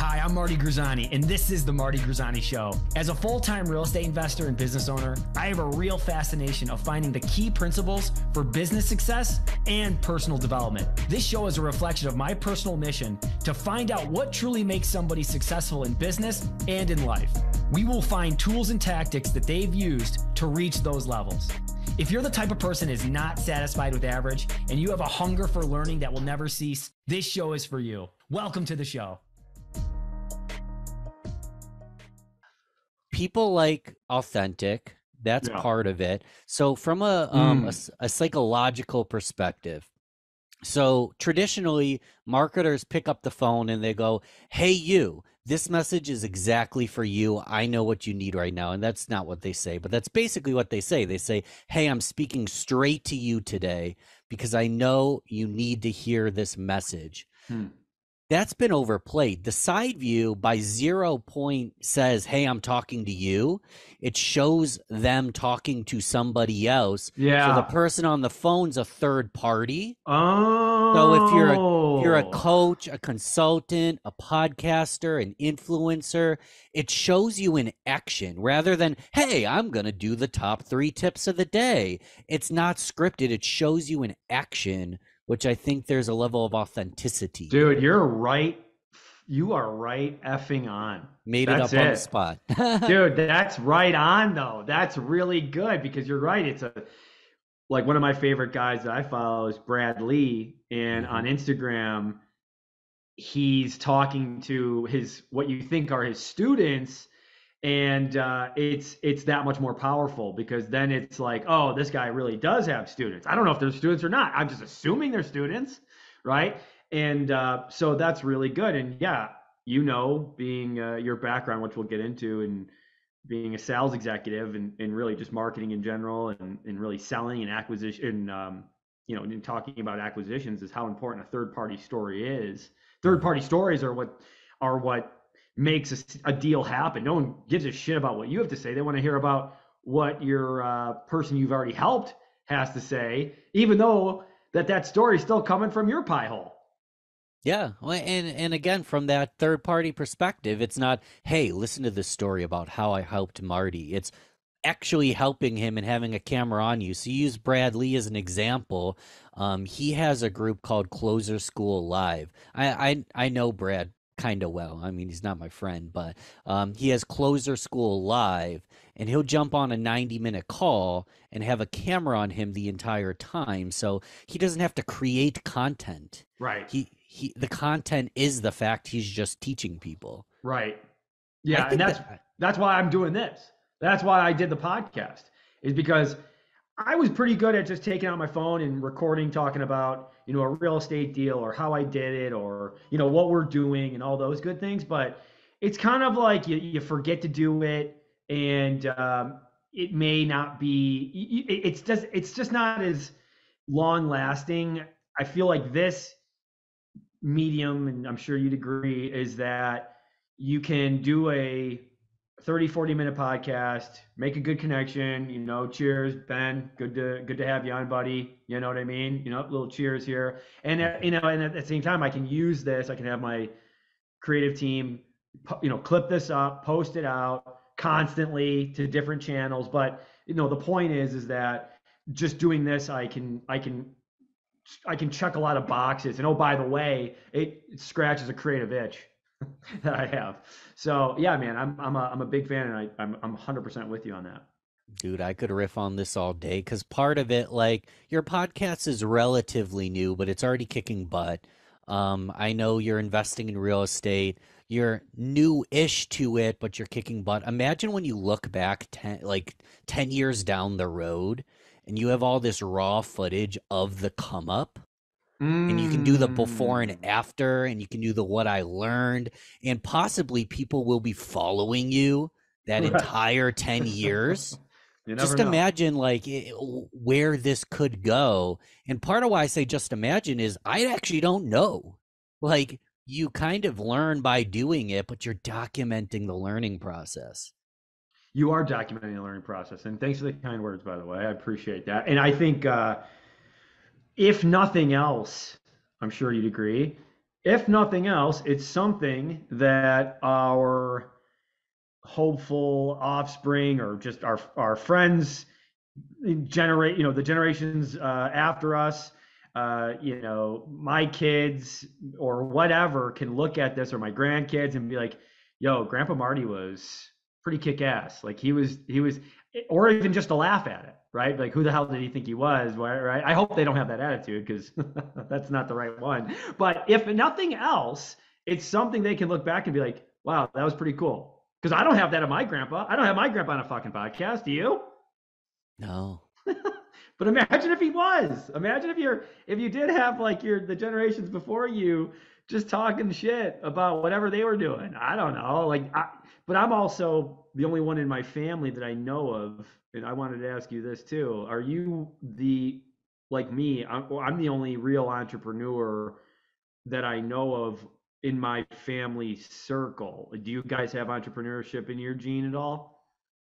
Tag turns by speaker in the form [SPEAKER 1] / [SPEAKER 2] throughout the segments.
[SPEAKER 1] Hi, I'm Marty Grizzanti, and this is The Marty Grizzanti Show. As a full-time real estate investor and business owner, I have a real fascination of finding the key principles for business success and personal development. This show is a reflection of my personal mission to find out what truly makes somebody successful in business and in life. We will find tools and tactics that they've used to reach those levels. If you're the type of person is not satisfied with average and you have a hunger for learning that will never cease, this show is for you. Welcome to the show.
[SPEAKER 2] People like authentic. That's part of it. So from a psychological perspective, so traditionally marketers pick up the phone and they go, "Hey, you, this message is exactly for you. I know what you need right now." And that's not what they say, but that's basically what they say. They say, "Hey, I'm speaking straight to you today because I know you need to hear this message." That's been overplayed. The side view by 0 point says, "Hey, I'm talking to you." It shows them talking to somebody else.
[SPEAKER 3] Yeah.
[SPEAKER 2] So the person on the phone's a third party.
[SPEAKER 3] Oh.
[SPEAKER 2] So if you're a coach, a consultant, a podcaster, an influencer, it shows you in action rather than, "Hey, I'm going to do the top 3 tips of the day." It's not scripted. It shows you in action, which I think there's a level of authenticity.
[SPEAKER 3] Dude, you're right. You are right effing on.
[SPEAKER 2] Made it up on the spot.
[SPEAKER 3] Dude, that's right on though. That's really good because you're right. It's like one of my favorite guys that I follow is Brad Lee, and on Instagram, he's talking to what you think are his students. And it's that much more powerful because then it's like, oh, this guy really does have students. I don't know if they're students or not. I'm just assuming they're students, right? And so that's really good. And yeah, being your background, which we'll get into, and being a sales executive and really just marketing in general and really selling and acquisition, and talking about acquisitions is how important a third-party story is. Third-party stories are what makes a deal happen. No one gives a shit about what you have to say. They want to hear about what your person you've already helped has to say, even though that story is still coming from your pie hole.
[SPEAKER 2] Yeah. Well, and again, from that third party perspective, it's not, "Hey, listen to this story about how I helped Marty." It's actually helping him and having a camera on you. So you use Brad Lee as an example. He has a group called Closer School Live. I know Brad kind of well. I mean, he's not my friend, but he has Closer School Live, and he'll jump on a 90-minute call and have a camera on him the entire time. So he doesn't have to create content.
[SPEAKER 3] Right.
[SPEAKER 2] The content is the fact he's just teaching people.
[SPEAKER 3] Right. Yeah, and that's why I'm doing this. That's why I did the podcast, is because I was pretty good at just taking out my phone and recording, talking about, a real estate deal or how I did it or, what we're doing and all those good things. But it's kind of like you forget to do it, and it may not be, it's just not as long lasting. I feel like this medium, and I'm sure you'd agree, is that you can do a 30-40 minute podcast, make a good connection, cheers, Ben, good to have you on, buddy, you know what I mean, little cheers here, and and at the same time I can use this, I can have my creative team clip this up, post it out constantly to different channels. But the point is that just doing this, I can check a lot of boxes, and oh, by the way, it scratches a creative itch that I have. So yeah, man, I'm a big fan, and I'm 100% with you on that.
[SPEAKER 2] Dude, I could riff on this all day, because part of it, like, your podcast is relatively new, but it's already kicking butt. I know you're investing in real estate. You're new-ish to it, but you're kicking butt. Imagine when you look back 10 years down the road, and you have all this raw footage of the come up. And you can do the before and after, and you can do the what I learned, and possibly people will be following you that entire 10 years. Just imagine where this could go. And part of why I say just imagine is I actually don't know. Like, you kind of learn by doing it, but you're documenting the learning process.
[SPEAKER 3] You are documenting the learning process. And thanks for the kind words, by the way. I appreciate that. And I think if nothing else, I'm sure you'd agree, if nothing else, it's something that our hopeful offspring or just our friends generate, the generations after us, my kids or whatever can look at this, or my grandkids, and be like, yo, Grandpa Marty was pretty kick ass. Like he was, or even just to laugh at it, right? Like, who the hell did he think he was? Right? I hope they don't have that attitude, because that's not the right one. But if nothing else, it's something they can look back and be like, wow, that was pretty cool. Because I don't have that of my grandpa. I don't have my grandpa on a fucking podcast. Do you?
[SPEAKER 2] No.
[SPEAKER 3] But imagine if he was. Imagine if you did have like the generations before you just talking shit about whatever they were doing. I don't know. But I'm also the only one in my family that I know of, and I wanted to ask you this too. Are you like me? I'm the only real entrepreneur that I know of in my family circle. Do you guys have entrepreneurship in your gene at all?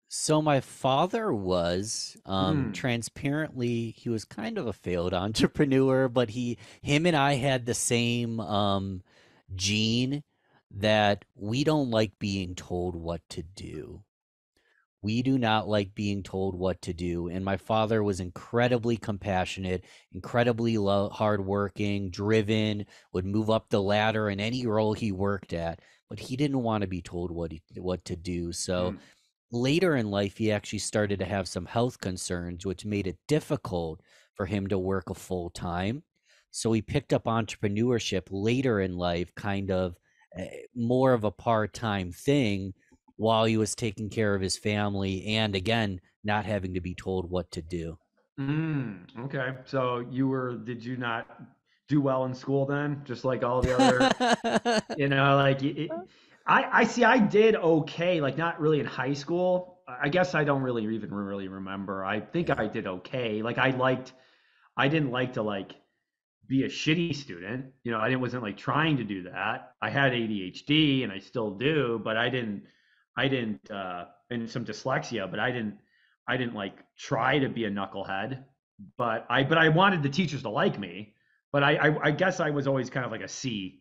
[SPEAKER 2] So my father was,
[SPEAKER 3] Hmm.
[SPEAKER 2] transparently, he was kind of a failed entrepreneur, but him and I had the same gene that we don't like being told what to do. We do not like being told what to do. And my father was incredibly compassionate, incredibly hardworking, driven, would move up the ladder in any role he worked at, but he didn't want to be told what to do. So
[SPEAKER 3] Hmm.
[SPEAKER 2] later in life, he actually started to have some health concerns, which made it difficult for him to work a full time. So he picked up entrepreneurship later in life, kind of more of a part time thing, while he was taking care of his family and, again, not having to be told what to do.
[SPEAKER 3] Okay. So did you not do well in school then? Just like all the other, like I see, I did okay, like not really in high school. I guess I don't really remember. I think
[SPEAKER 2] Yeah.
[SPEAKER 3] I did okay. I didn't like to be a shitty student. I didn't wasn't like trying to do that. I had ADHD and I still do, but and some dyslexia, but I didn't like try to be a knucklehead. But I wanted the teachers to like me. But I guess I was always kind of like a C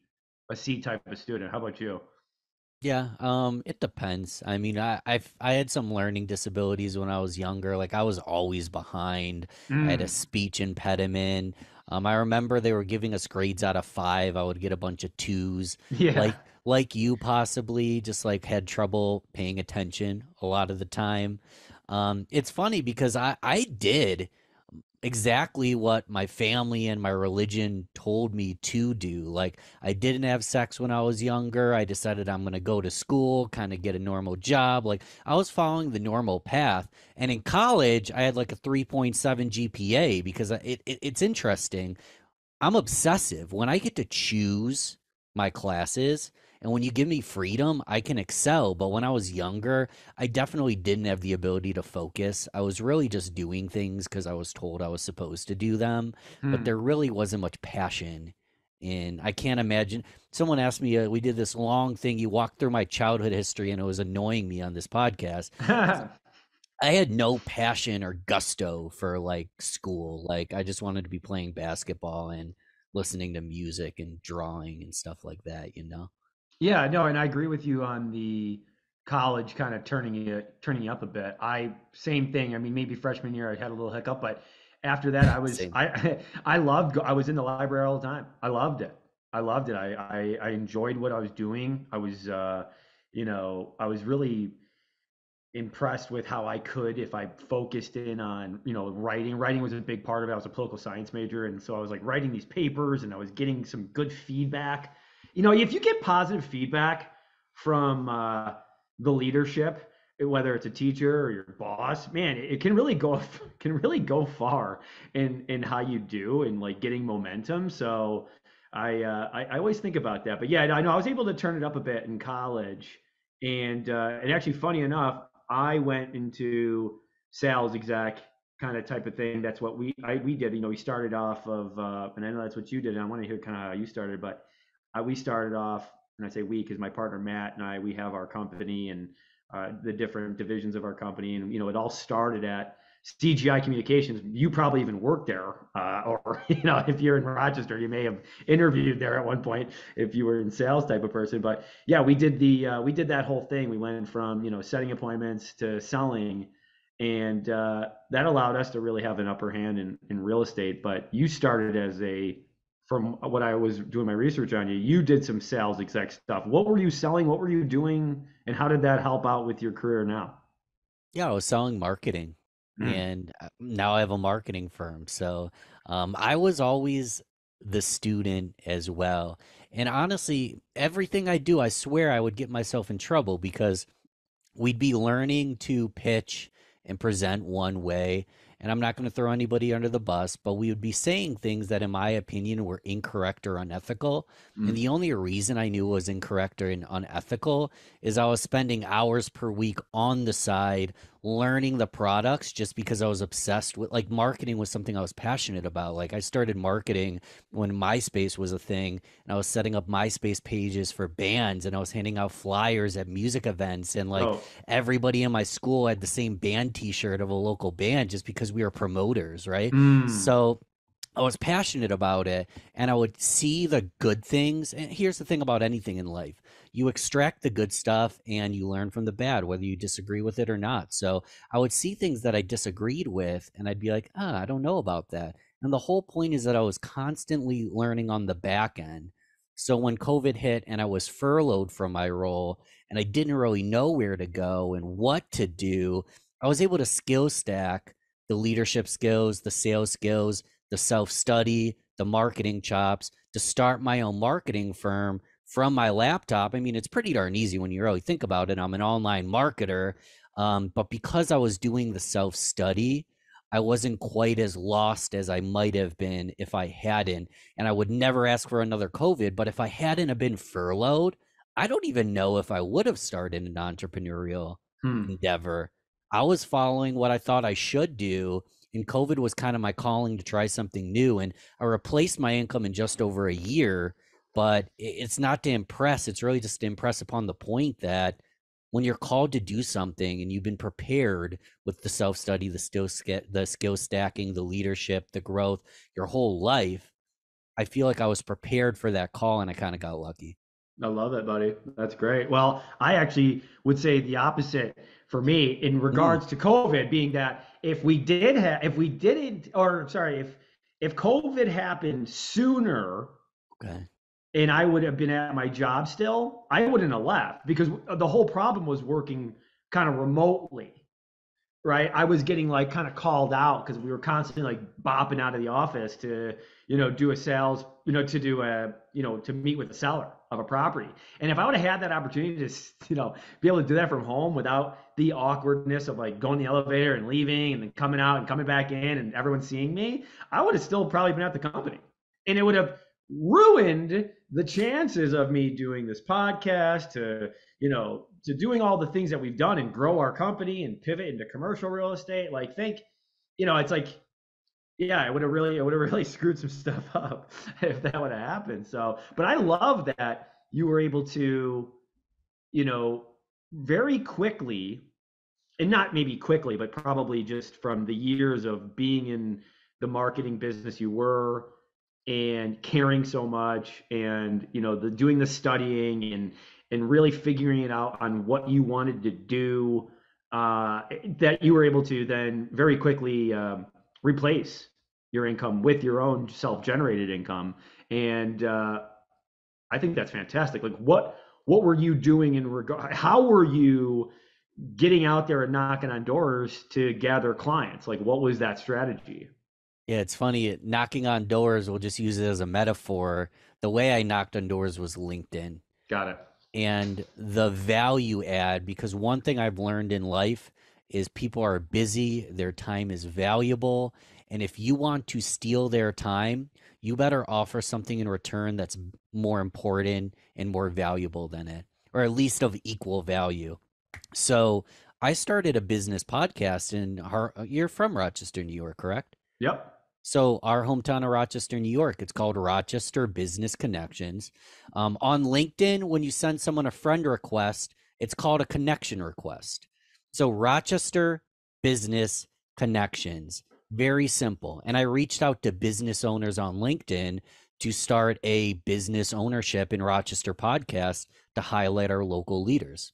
[SPEAKER 3] type of student. How about you?
[SPEAKER 2] Yeah, it depends. I mean, I had some learning disabilities when I was younger. Like I was always behind. I had a
[SPEAKER 3] Mm.
[SPEAKER 2] speech impediment. I remember they were giving us grades out of 5. I would get a bunch of 2s.
[SPEAKER 3] Yeah.
[SPEAKER 2] Like you possibly just like had trouble paying attention a lot of the time. It's funny because I did exactly what my family and my religion told me to do. Like, I didn't have sex when I was younger. I decided I'm going to go to school, kind of get a normal job. Like, I was following the normal path. And in college, I had like a 3.7 GPA because it's interesting. I'm obsessive. When I get to choose my classes and when you give me freedom, I can excel. But when I was younger, I definitely didn't have the ability to focus. I was really just doing things because I was told I was supposed to do them, but
[SPEAKER 3] Hmm.
[SPEAKER 2] there really wasn't much passion. And I can't imagine. Someone asked me, we did this long thing. You walked through my childhood history, and it was annoying me on this podcast because I had no passion or gusto for like school. Like I just wanted to be playing basketball and listening to music and drawing and stuff like that.
[SPEAKER 3] Yeah, no, and I agree with you on the college kind of turning you up a bit. Same thing. I mean, maybe freshman year I had a little hiccup, but after that
[SPEAKER 2] Same.
[SPEAKER 3] I was in the library all the time. I loved it. I loved it. I enjoyed what I was doing. I was really impressed with how I could, if I focused in on, writing. Writing was a big part of it. I was a political science major, and so I was like writing these papers, and I was getting some good feedback. If you get positive feedback from the leadership, whether it's a teacher or your boss, man, it can really go can really go far in how you do and like getting momentum. So I always think about that. But yeah, I know I was able to turn it up a bit in college, and actually, funny enough, I went into sales exec kind of type of thing. That's what we did. We started off of, and I know that's what you did. And I want to hear kind of how you started, but we started off, and I say we because my partner Matt and I, we have our company and the different divisions of our company, and it all started at CGI Communications. You probably even worked there, or if you're in Rochester, you may have interviewed there at one point if you were in sales type of person. But yeah, we did that whole thing. We went from setting appointments to selling, and that allowed us to really have an upper hand in real estate. But you started from what I was doing my research on you, you did some sales exec stuff. What were you selling? What were you doing? And how did that help out with your career now?
[SPEAKER 2] Yeah, I was selling marketing,
[SPEAKER 3] Mm.
[SPEAKER 2] and now I have a marketing firm. So I was always the student as well. And honestly, everything I do, I swear I would get myself in trouble because we'd be learning to pitch and present one way. And I'm not going to throw anybody under the bus, but we would be saying things that, in my opinion, were incorrect or unethical. And
[SPEAKER 3] Mm.
[SPEAKER 2] the only reason I knew it was incorrect or unethical is I was spending hours per week on the side learning the products just because I was obsessed with, like, marketing was something I was passionate about. Like, I started marketing when MySpace was a thing, and I was setting up MySpace pages for bands, and I was handing out flyers at music events, and like
[SPEAKER 3] Oh.
[SPEAKER 2] everybody in my school had the same band t-shirt of a local band just because we were promoters, right?
[SPEAKER 3] Mm.
[SPEAKER 2] So I was passionate about it, and I would see the good things. And here's the thing about anything in life: you extract the good stuff and you learn from the bad, whether you disagree with it or not. So I would see things that I disagreed with, and I'd be like, I don't know about that. And the whole point is that I was constantly learning on the back end. So when COVID hit and I was furloughed from my role and I didn't really know where to go and what to do, I was able to skill stack the leadership skills, the sales skills, the self-study, the marketing chops to start my own marketing firm from my laptop. I mean, it's pretty darn easy when you really think about it. I'm an online marketer. But because I was doing the self-study, I wasn't quite as lost as I might have been if I hadn't. And I would never ask for another COVID. But if I hadn't have been furloughed, I don't even know if I would have started an entrepreneurial
[SPEAKER 3] Hmm.
[SPEAKER 2] endeavor. I was following what I thought I should do, and COVID was kind of my calling to try something new. And I replaced my income in just over a year, but it's not to impress. It's really just to impress upon the point that when you're called to do something and you've been prepared with the self-study, the skill stacking, the leadership, the growth, your whole life, I feel like I was prepared for that call, and I kind of got lucky.
[SPEAKER 3] I love that, buddy. That's great. Well, I actually would say the opposite for me in
[SPEAKER 2] Mm,
[SPEAKER 3] regards to COVID, being that if we didn't, or sorry, if COVID happened sooner
[SPEAKER 2] okay.
[SPEAKER 3] and I would have been at my job still, I wouldn't have left because the whole problem was working kind of remotely, right? I was getting like kind of called out because we were constantly like bopping out of the office to, do a sales, to do a, to meet with the seller of a property. And if I would have had that opportunity to, be able to do that from home without the awkwardness of like going in the elevator and leaving and then coming out and coming back in and everyone seeing me, I would have still probably been at the company. And it would have ruined the chances of me doing this podcast to doing all the things that we've done and grow our company and pivot into commercial real estate. Like it's like, yeah, it would have really screwed some stuff up if that would have happened. So, but I love that you were able to, you know, very quickly, and not maybe quickly, but probably just from the years of being in the marketing business you were and caring so much and the doing the studying and really figuring it out on what you wanted to do, that you were able to then very quickly replace your income with your own self-generated income. And I think that's fantastic. Like what were you doing in regard, how were you getting out there and knocking on doors to gather clients? Like what was that strategy?
[SPEAKER 2] Yeah, it's funny. Knocking on doors, we'll just use it as a metaphor. The way I knocked on doors was LinkedIn
[SPEAKER 3] Got it.
[SPEAKER 2] and the value add, because one thing I've learned in life is people are busy, their time is valuable. And if you want to steal their time, you better offer something in return that's more important and more valuable than it, or at least of equal value. So I started a business podcast you're from Rochester, New York, correct?
[SPEAKER 3] Yep.
[SPEAKER 2] So our hometown of Rochester, New York, it's called Rochester Business Connections. On LinkedIn, when you send someone a friend request, it's called a connection request. So Rochester Business connections. Very simple. And I reached out to business owners on LinkedIn to start a business ownership in Rochester podcast to highlight our local leaders.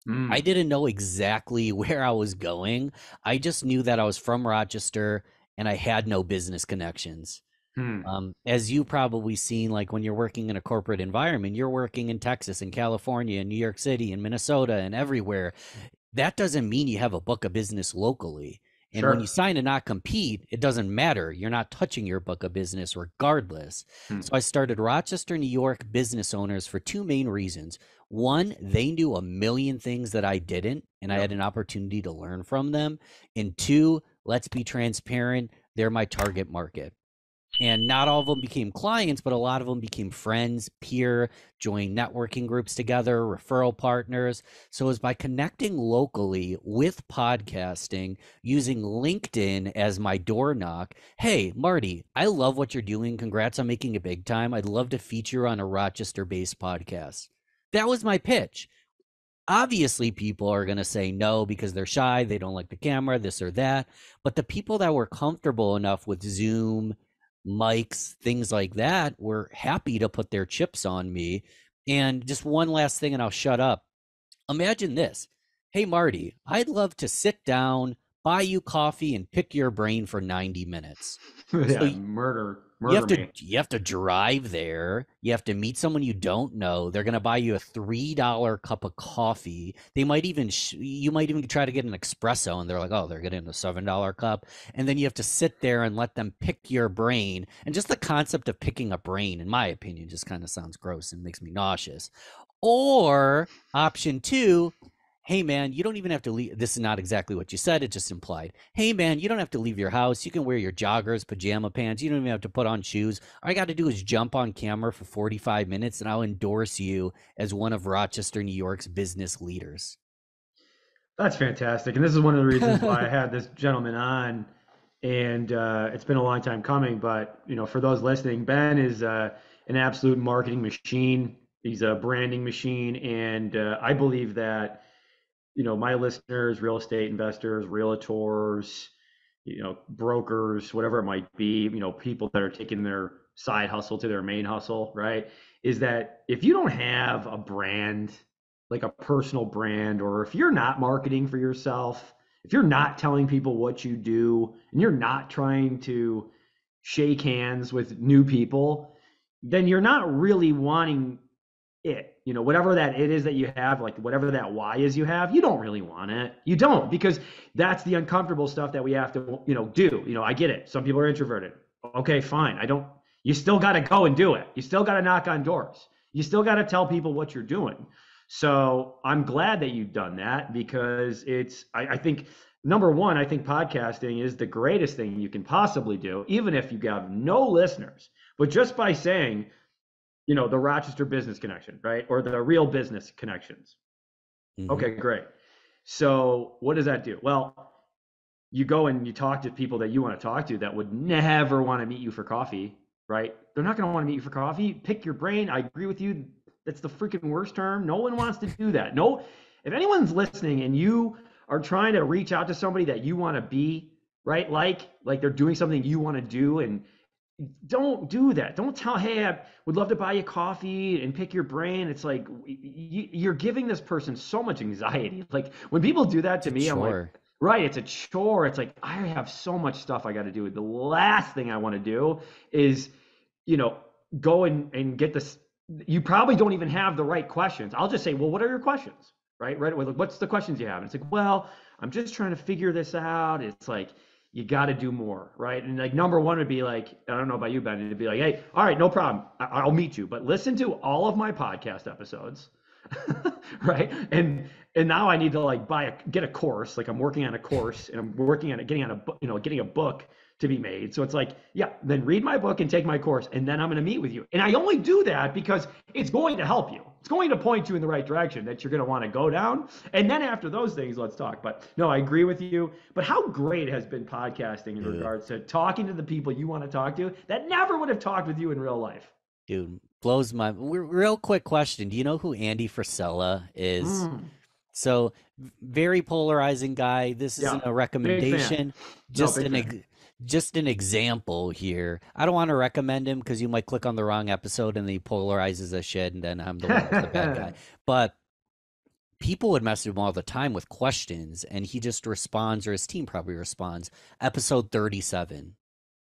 [SPEAKER 2] I didn't know exactly where I was going. I just knew that I was from Rochester and I had no business connections. As you probably seen, like when you're working in a corporate environment, you're working in Texas and California and New York City and Minnesota and everywhere. That doesn't mean you have a book of business locally. And when you sign a not compete, it doesn't matter. You're not touching your book of business regardless. So I started Rochester, New York business owners for two main reasons. One, they knew a million things that I didn't, and I had an opportunity to learn from them. And two, let's be transparent, they're my target market. And not all of them became clients, but a lot of them became friends, peer, joined networking groups together, referral partners. So it was by connecting locally with podcasting, using LinkedIn as my door knock. Hey, Marty, I love what you're doing. Congrats on making it big time. I'd love to feature on a Rochester-based podcast. That was my pitch. Obviously, people are going to say no because they're shy. They don't like the camera, this or that. But the people that were comfortable enough with Zoom, mics, things like that, were happy to put their chips on me. And just one last thing, and I'll shut up. Imagine this. Hey, Marty, I'd love to sit down, buy you coffee, and pick your brain for 90 minutes.
[SPEAKER 3] Yeah, so murder
[SPEAKER 2] you have to drive there. You have to meet someone you don't know. They're going to buy you a $3 cup of coffee. They might even, you might even try to get an espresso, and they're like, oh, they're getting a $7 cup. And then you have to sit there and let them pick your brain. And just the concept of picking a brain, in my opinion, just kind of sounds gross and makes me nauseous. Or option two, hey, man, you don't even have to leave. This is not exactly what you said. It just implied. Hey, man, you don't have to leave your house. You can wear your joggers, pajama pants. You don't even have to put on shoes. All I got to do is jump on camera for 45 minutes, and I'll endorse you as one of Rochester, New York's business leaders.
[SPEAKER 3] That's fantastic. And this is one of the reasons why I had this gentleman on. And it's been a long time coming. But, you know, for those listening, Ben is an absolute marketing machine. He's a branding machine. And I believe that, you know, my listeners, real estate investors, realtors, you know, brokers, whatever it might be, you know, people that are taking their side hustle to their main hustle, right? Is that if you don't have a brand, like a personal brand, or if you're not marketing for yourself, if you're not telling people what you do, and you're not trying to shake hands with new people, then you're not really wanting it, you know, whatever that it is that you have, like whatever that why is you have, you don't really want it. You don't, because that's the uncomfortable stuff that we have to, you know, do. You know, I get it. Some people are introverted. Okay, fine. You still got to go and do it. You still got to knock on doors. You still got to tell people what you're doing. So I'm glad that you've done that, because I think, number one, I think podcasting is the greatest thing you can possibly do, even if you have no listeners. But just by saying, you know, the Rochester business connection, right? Or the real business connections. Mm-hmm. Okay, great. So what does that do? Well, you go and you talk to people that you want to talk to that would never want to meet you for coffee, right? They're not going to want to meet you for coffee. Pick your brain. I agree with you. That's the freaking worst term. No one wants to do that. No, if anyone's listening and you are trying to reach out to somebody that you want to be, right? Like they're doing something you want to do, and don't do that. Don't tell, hey, I would love to buy you coffee and pick your brain. It's like, you're giving this person so much anxiety. Like when people do that to me, I'm like, right, it's a chore. It's like, I have so much stuff I got to do. The last thing I want to do is, you know, go and get this. You probably don't even have the right questions. I'll just say, well, what are your questions? Right? What's the questions you have? And it's like, well, I'm just trying to figure this out. It's like, you got to do more, right? And like number one would be like, I don't know about you, Ben, it'd be like, hey, all right, no problem. I'll meet you, but listen to all of my podcast episodes, right? And now I need to like get a course. Like I'm working on a course, and I'm working on it, getting a book to be made. So it's like, yeah, then read my book and take my course, and then I'm going to meet with you. And I only do that because it's going to help you. It's going to point you in the right direction that you're going to want to go down. And then after those things, let's talk. But no, I agree with you. But how great has been podcasting in regards to talking to the people you want to talk to that never would have talked with you in real life?
[SPEAKER 2] Dude, blows my real quick question. Do you know who Andy Frisella is? So very polarizing guy. This isn't a recommendation, just just an example here. I don't want to recommend him because you might click on the wrong episode and he polarizes a shit, and then I'm the one who's the bad guy. But people would message him all the time with questions, and he just responds, or his team probably responds, episode 37.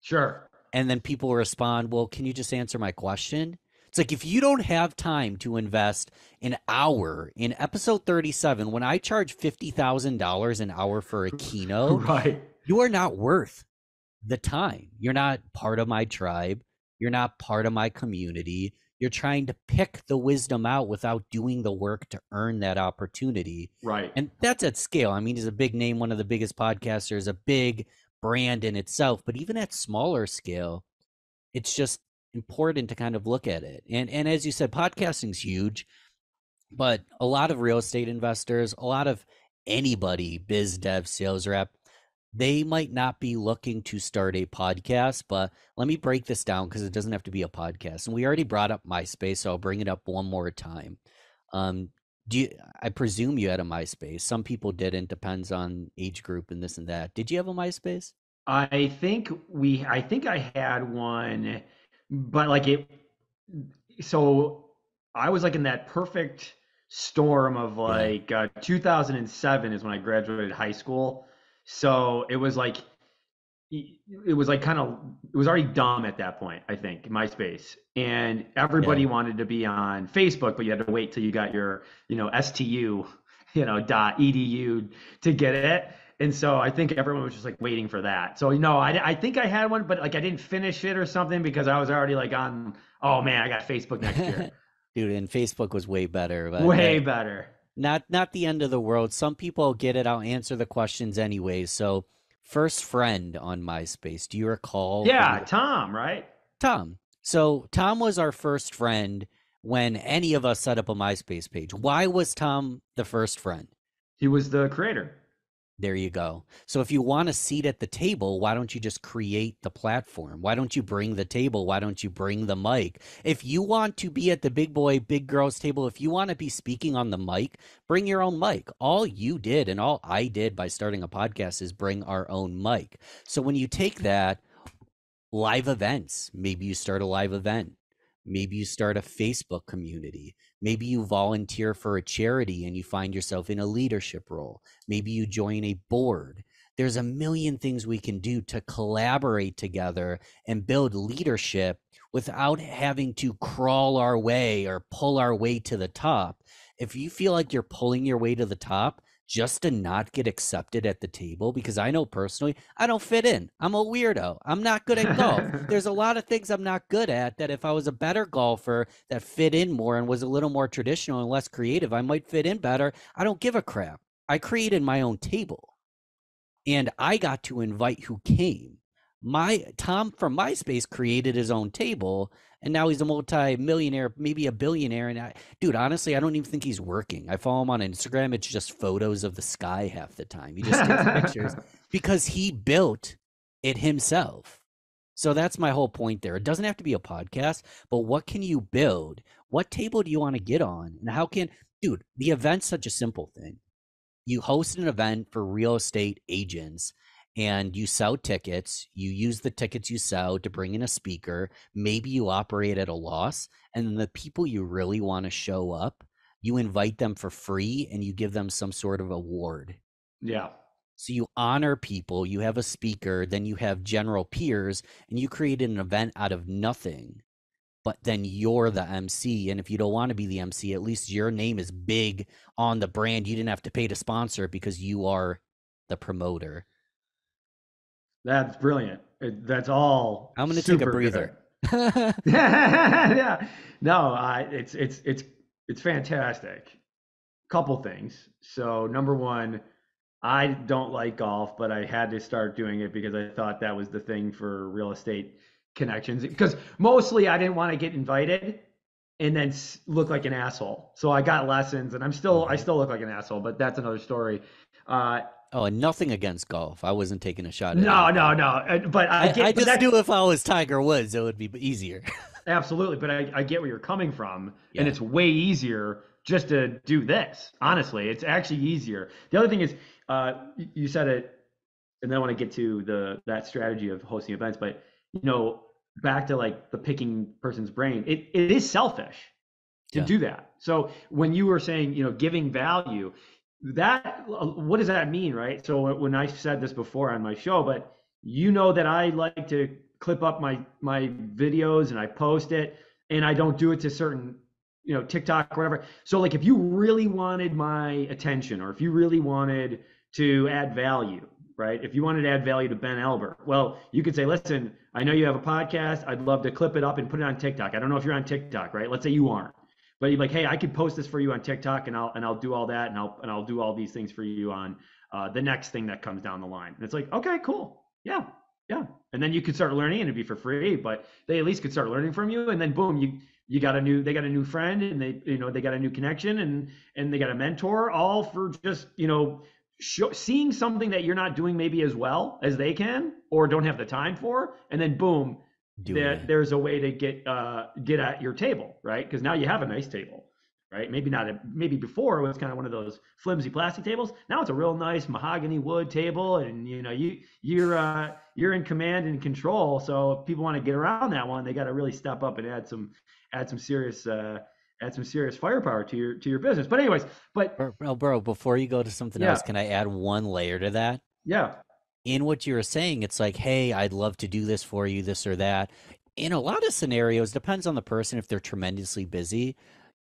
[SPEAKER 3] Sure.
[SPEAKER 2] And then people respond, well, can you just answer my question? It's like, if you don't have time to invest an hour in episode 37, when I charge $50,000 an hour for a keynote,
[SPEAKER 3] right,
[SPEAKER 2] you are not worth the time. You're not part of my tribe. You're not part of my community. You're trying to pick the wisdom out without doing the work to earn that opportunity.
[SPEAKER 3] Right.
[SPEAKER 2] And that's at scale. I mean, he's a big name, one of the biggest podcasters, a big brand in itself. But even at smaller scale, it's just important to kind of look at it. And as you said, podcasting's huge. But a lot of real estate investors, a lot of anybody, biz dev, sales rep, they might not be looking to start a podcast, but let me break this down because it doesn't have to be a podcast. And we already brought up MySpace, so I'll bring it up one more time. I presume you had a MySpace. Some people didn't, depends on age group and this and that. Did you have a MySpace?
[SPEAKER 3] I think I had one, but so I was like in that perfect storm of 2007 is when I graduated high school. So it was like already dumb at that point, I think, MySpace. And everybody wanted to be on Facebook, but you had to wait till you got your, STU, .edu to get it. And so I think everyone was just like waiting for that. So, I think I had one, but like I didn't finish it or something because I was already like on, oh man, I got Facebook next year.
[SPEAKER 2] Dude, and Facebook was way better.
[SPEAKER 3] Way better.
[SPEAKER 2] Not the end of the world. Some people get it. I'll answer the questions anyway. So, first friend on MySpace. Do you recall?
[SPEAKER 3] Yeah, Tom, right?
[SPEAKER 2] Tom. So Tom was our first friend when any of us set up a MySpace page. Why was Tom the first friend?
[SPEAKER 3] He was the creator.
[SPEAKER 2] There you go. So if you want a seat at the table, why don't you just create the platform? Why don't you bring the table? Why don't you bring the mic? If you want to be at the big boy, big girls table, if you want to be speaking on the mic, bring your own mic. All you did and all I did by starting a podcast is bring our own mic. So when you take that, live events, maybe you start a live event. Maybe you start a Facebook community. Maybe you volunteer for a charity and you find yourself in a leadership role. Maybe you join a board. There's a million things we can do to collaborate together and build leadership without having to crawl our way or pull our way to the top. If you feel like you're pulling your way to the top just to not get accepted at the table, because I know personally, I don't fit in. I'm a weirdo. I'm not good at golf. There's a lot of things I'm not good at that if I was a better golfer that fit in more and was a little more traditional and less creative, I might fit in better. I don't give a crap. I created my own table and I got to invite who came. Tom from MySpace created his own table, and now he's a multi-millionaire, maybe a billionaire. And dude, honestly, I don't even think he's working. I follow him on Instagram. It's just photos of the sky half the time. He just takes pictures because he built it himself. So that's my whole point there. It doesn't have to be a podcast, but what can you build? What table do you want to get on? And dude, the event's such a simple thing. You host an event for real estate agents and you sell tickets. You use the tickets you sell to bring in a speaker. Maybe you operate at a loss, and then the people you really want to show up, you invite them for free and you give them some sort of award.
[SPEAKER 3] Yeah.
[SPEAKER 2] So you honor people, you have a speaker, then you have general peers, and you create an event out of nothing. But then you're the MC. And if you don't want to be the MC, at least your name is big on the brand. You didn't have to pay to sponsor it because you are the promoter.
[SPEAKER 3] That's brilliant. That's all.
[SPEAKER 2] I'm going to take a breather.
[SPEAKER 3] Yeah. No, it's fantastic. Couple things. So number one, I don't like golf, but I had to start doing it because I thought that was the thing for real estate connections. Because mostly I didn't want to get invited and then look like an asshole. So I got lessons, and I still look like an asshole, but that's another story.
[SPEAKER 2] Oh, and nothing against golf. I wasn't taking a shot at
[SPEAKER 3] No. But
[SPEAKER 2] I just knew if I was Tiger Woods, it would be easier.
[SPEAKER 3] Absolutely. But I get where you're coming from, and
[SPEAKER 2] Yeah.
[SPEAKER 3] it's way easier just to do this. Honestly, it's actually easier. The other thing is, you said it, and then I want to get to that strategy of hosting events, but you know, back to like the picking person's brain, it is selfish to
[SPEAKER 2] Yeah.
[SPEAKER 3] do that. So when you were saying, you know, giving value, that what does that mean, right? So when I said this before on my show, but you know that I like to clip up my videos and I post it, and I don't do it to certain, you know, TikTok or whatever. So like if you really wanted my attention, or if you really wanted to add value, right? If you wanted to add value to Ben Albert, well, you could say, listen, I know you have a podcast. I'd love to clip it up and put it on TikTok. I don't know if you're on TikTok, right? Let's say you aren't. But you're like, hey, I could post this for you on TikTok, and I'll do all that, and I'll do all these things for you on the next thing that comes down the line. And it's like, okay, cool, yeah, yeah. And then you could start learning, and it'd be for free, but they at least could start learning from you. And then boom, they got a new friend, and they got a new connection, and they got a mentor, all for just seeing something that you're not doing maybe as well as they can or don't have the time for, and then boom, there's a way to get at your table, right? Because now you have a nice table, right? Maybe before it was kind of one of those flimsy plastic tables. Now it's a real nice mahogany wood table, and you're in command and control. So if people want to get around that one, they got to really step up and add some serious firepower to your business. But anyways,
[SPEAKER 2] Bro, before you go to something else, can I add one layer to that?
[SPEAKER 3] Yeah.
[SPEAKER 2] In what you were saying, it's like, hey, I'd love to do this for you, this or that. In a lot of scenarios, depends on the person. If they're tremendously busy,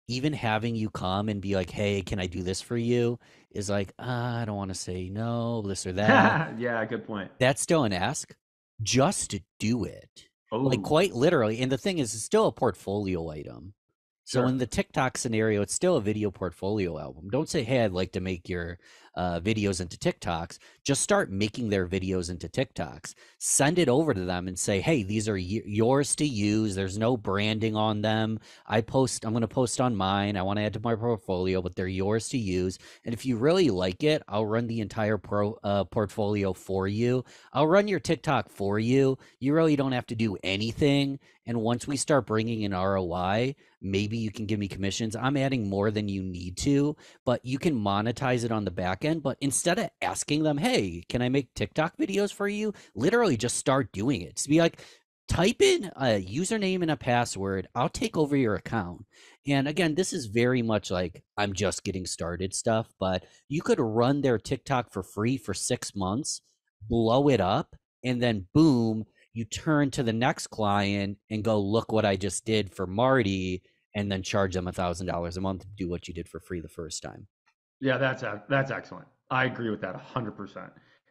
[SPEAKER 2] even having you come and be like, hey, can I do this for you, is like, I don't want to say no, this or that.
[SPEAKER 3] Yeah, good point.
[SPEAKER 2] That's still an ask. Just to do it. Like
[SPEAKER 3] Oh,
[SPEAKER 2] quite literally. And the thing is, it's still a portfolio item. So
[SPEAKER 3] sure.
[SPEAKER 2] in the TikTok scenario, it's still a video portfolio album. Don't say, hey, I'd like to make your videos into TikToks. Just start making their videos into TikToks. Send it over to them and say, hey, these are yours to use. There's no branding on them. I'm going to post on mine. I want to add to my portfolio, but they're yours to use. And if you really like it, I'll run the entire portfolio for you. I'll run your TikTok for you. You really don't have to do anything. And once we start bringing in ROI, maybe you can give me commissions. I'm adding more than you need to, but you can monetize it on the back end. But instead of asking them, hey, can I make TikTok videos for you? Literally just start doing it. Just be like, type in a username and a password. I'll take over your account. And again, this is very much like I'm just getting started stuff, but you could run their TikTok for free for 6 months, blow it up, and then boom, you turn to the next client and go, look what I just did for Marty, and then charge them $1,000 a month to do what you did for free the first time.
[SPEAKER 3] Yeah, that's excellent. I agree with that 100%.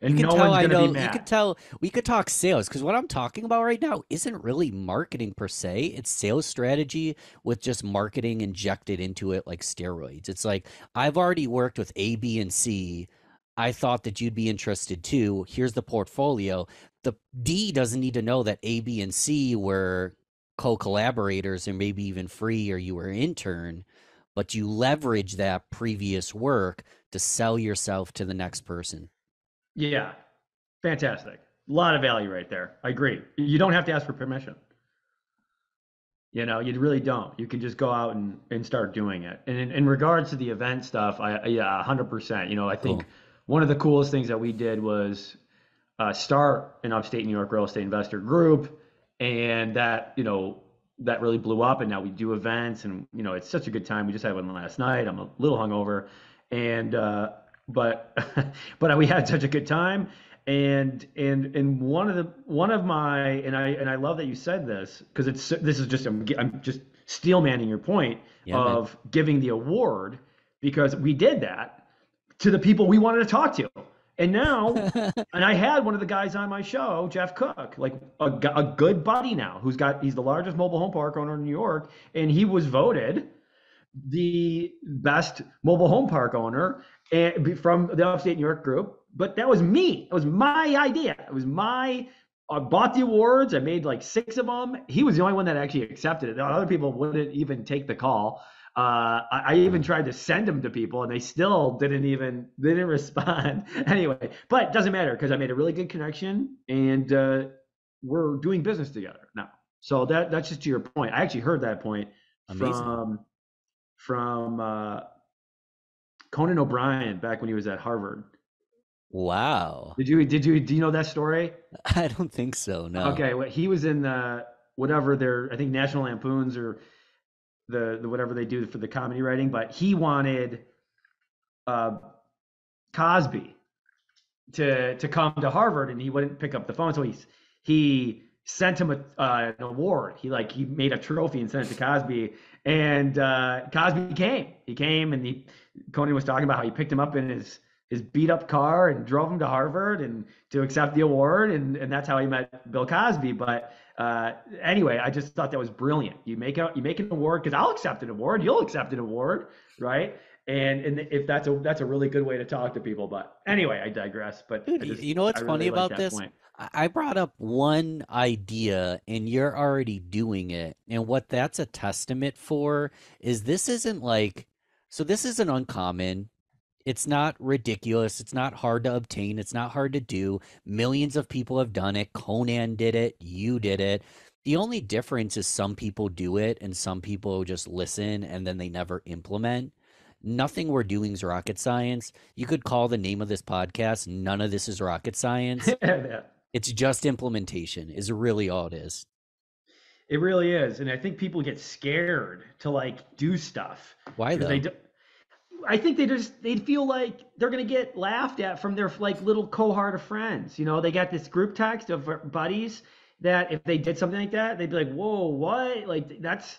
[SPEAKER 2] You
[SPEAKER 3] And
[SPEAKER 2] can
[SPEAKER 3] no
[SPEAKER 2] tell
[SPEAKER 3] one's
[SPEAKER 2] I
[SPEAKER 3] going to be
[SPEAKER 2] know, you
[SPEAKER 3] mad.
[SPEAKER 2] could tell we could talk sales, because what I'm talking about right now isn't really marketing per se. It's sales strategy with just marketing injected into it like steroids. It's like, I've already worked with A, B, and C. I thought that you'd be interested too. Here's the portfolio. The D doesn't need to know that A, B, and C were co-collaborators and maybe even free, or you were an intern, but you leverage that previous work to sell yourself to the next person.
[SPEAKER 3] Yeah, fantastic. A lot of value right there. I agree. You don't have to ask for permission. You really don't. You can just go out and start doing it. And in regards to the event stuff, yeah, 100%. I think
[SPEAKER 2] Cool.
[SPEAKER 3] one of the coolest things that we did was start an upstate New York real estate investor group, and that really blew up. And now we do events, and it's such a good time. We just had one last night. I'm a little hungover, and but but we had such a good time. And one of my and I love that you said this, because this is just I'm just steel manning your point
[SPEAKER 2] Yeah, man.
[SPEAKER 3] of giving the award, because we did that to the people we wanted to talk to. And now, and I had one of the guys on my show, Jeff Cook, like a good buddy now, he's the largest mobile home park owner in New York, and he was voted the best mobile home park owner from the Upstate New York group. But that was me. It was my idea. It was I bought the awards. I made like 6 of them. He was the only one that actually accepted it. The other people wouldn't even take the call. I even tried to send them to people, and they still didn't respond. Anyway, but it doesn't matter, because I made a really good connection, and we're doing business together now. So that's just to your point. I actually heard that point
[SPEAKER 2] Amazing.
[SPEAKER 3] from Conan O'Brien back when he was at Harvard.
[SPEAKER 2] Wow.
[SPEAKER 3] Do you know that story?
[SPEAKER 2] I don't think so. No.
[SPEAKER 3] Okay, well, he was in whatever their, I think, National Lampoons, or the whatever they do for the comedy writing, but he wanted uh, Cosby to come to Harvard, and he wouldn't pick up the phone, so he sent him an award. He made a trophy and sent it to Cosby, and Cosby came. He came, and Conan was talking about how he picked him up in his beat up car and drove him to Harvard and to accept the award, and that's how he met Bill Cosby. But anyway, I just thought that was brilliant. You make an award, because I'll accept an award, you'll accept an award, right? And if that's a really good way to talk to people. But anyway, I digress. But
[SPEAKER 2] Dude, you know what's funny
[SPEAKER 3] really like
[SPEAKER 2] about
[SPEAKER 3] that
[SPEAKER 2] this?
[SPEAKER 3] point.
[SPEAKER 2] I brought up one idea and you're already doing it. And what that's a testament for is this isn't uncommon. It's not ridiculous. It's not hard to obtain. It's not hard to do. Millions of people have done it. Conan did it. You did it. The only difference is some people do it and some people just listen and then they never implement. Nothing we're doing is rocket science. You could call the name of this podcast, None of This is Rocket Science.
[SPEAKER 3] Yeah.
[SPEAKER 2] It's just implementation, is really all it is.
[SPEAKER 3] It really is, and I think people get scared to do stuff
[SPEAKER 2] Why
[SPEAKER 3] because
[SPEAKER 2] though?
[SPEAKER 3] I think they feel like they're gonna get laughed at from their little cohort of friends. They got this group text of buddies that if they did something like that, they'd be like, "Whoa, what? Like that's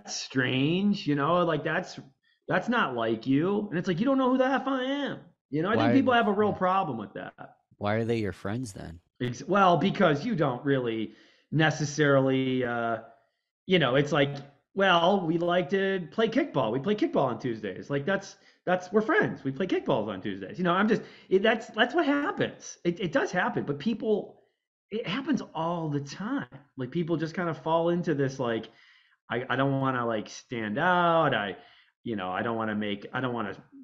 [SPEAKER 3] strange. That's not like you." And it's like, you don't know who the F I am. I think
[SPEAKER 2] Why
[SPEAKER 3] people have a real problem with that.
[SPEAKER 2] why are they your friends then?
[SPEAKER 3] Well, because you don't really necessarily, it's like, well, we like to play kickball. We play kickball on Tuesdays. We're friends. We play kickballs on Tuesdays. That's what happens. It does happen, but it happens all the time. Like, people just kind of fall into this, I don't want to stand out. I don't want to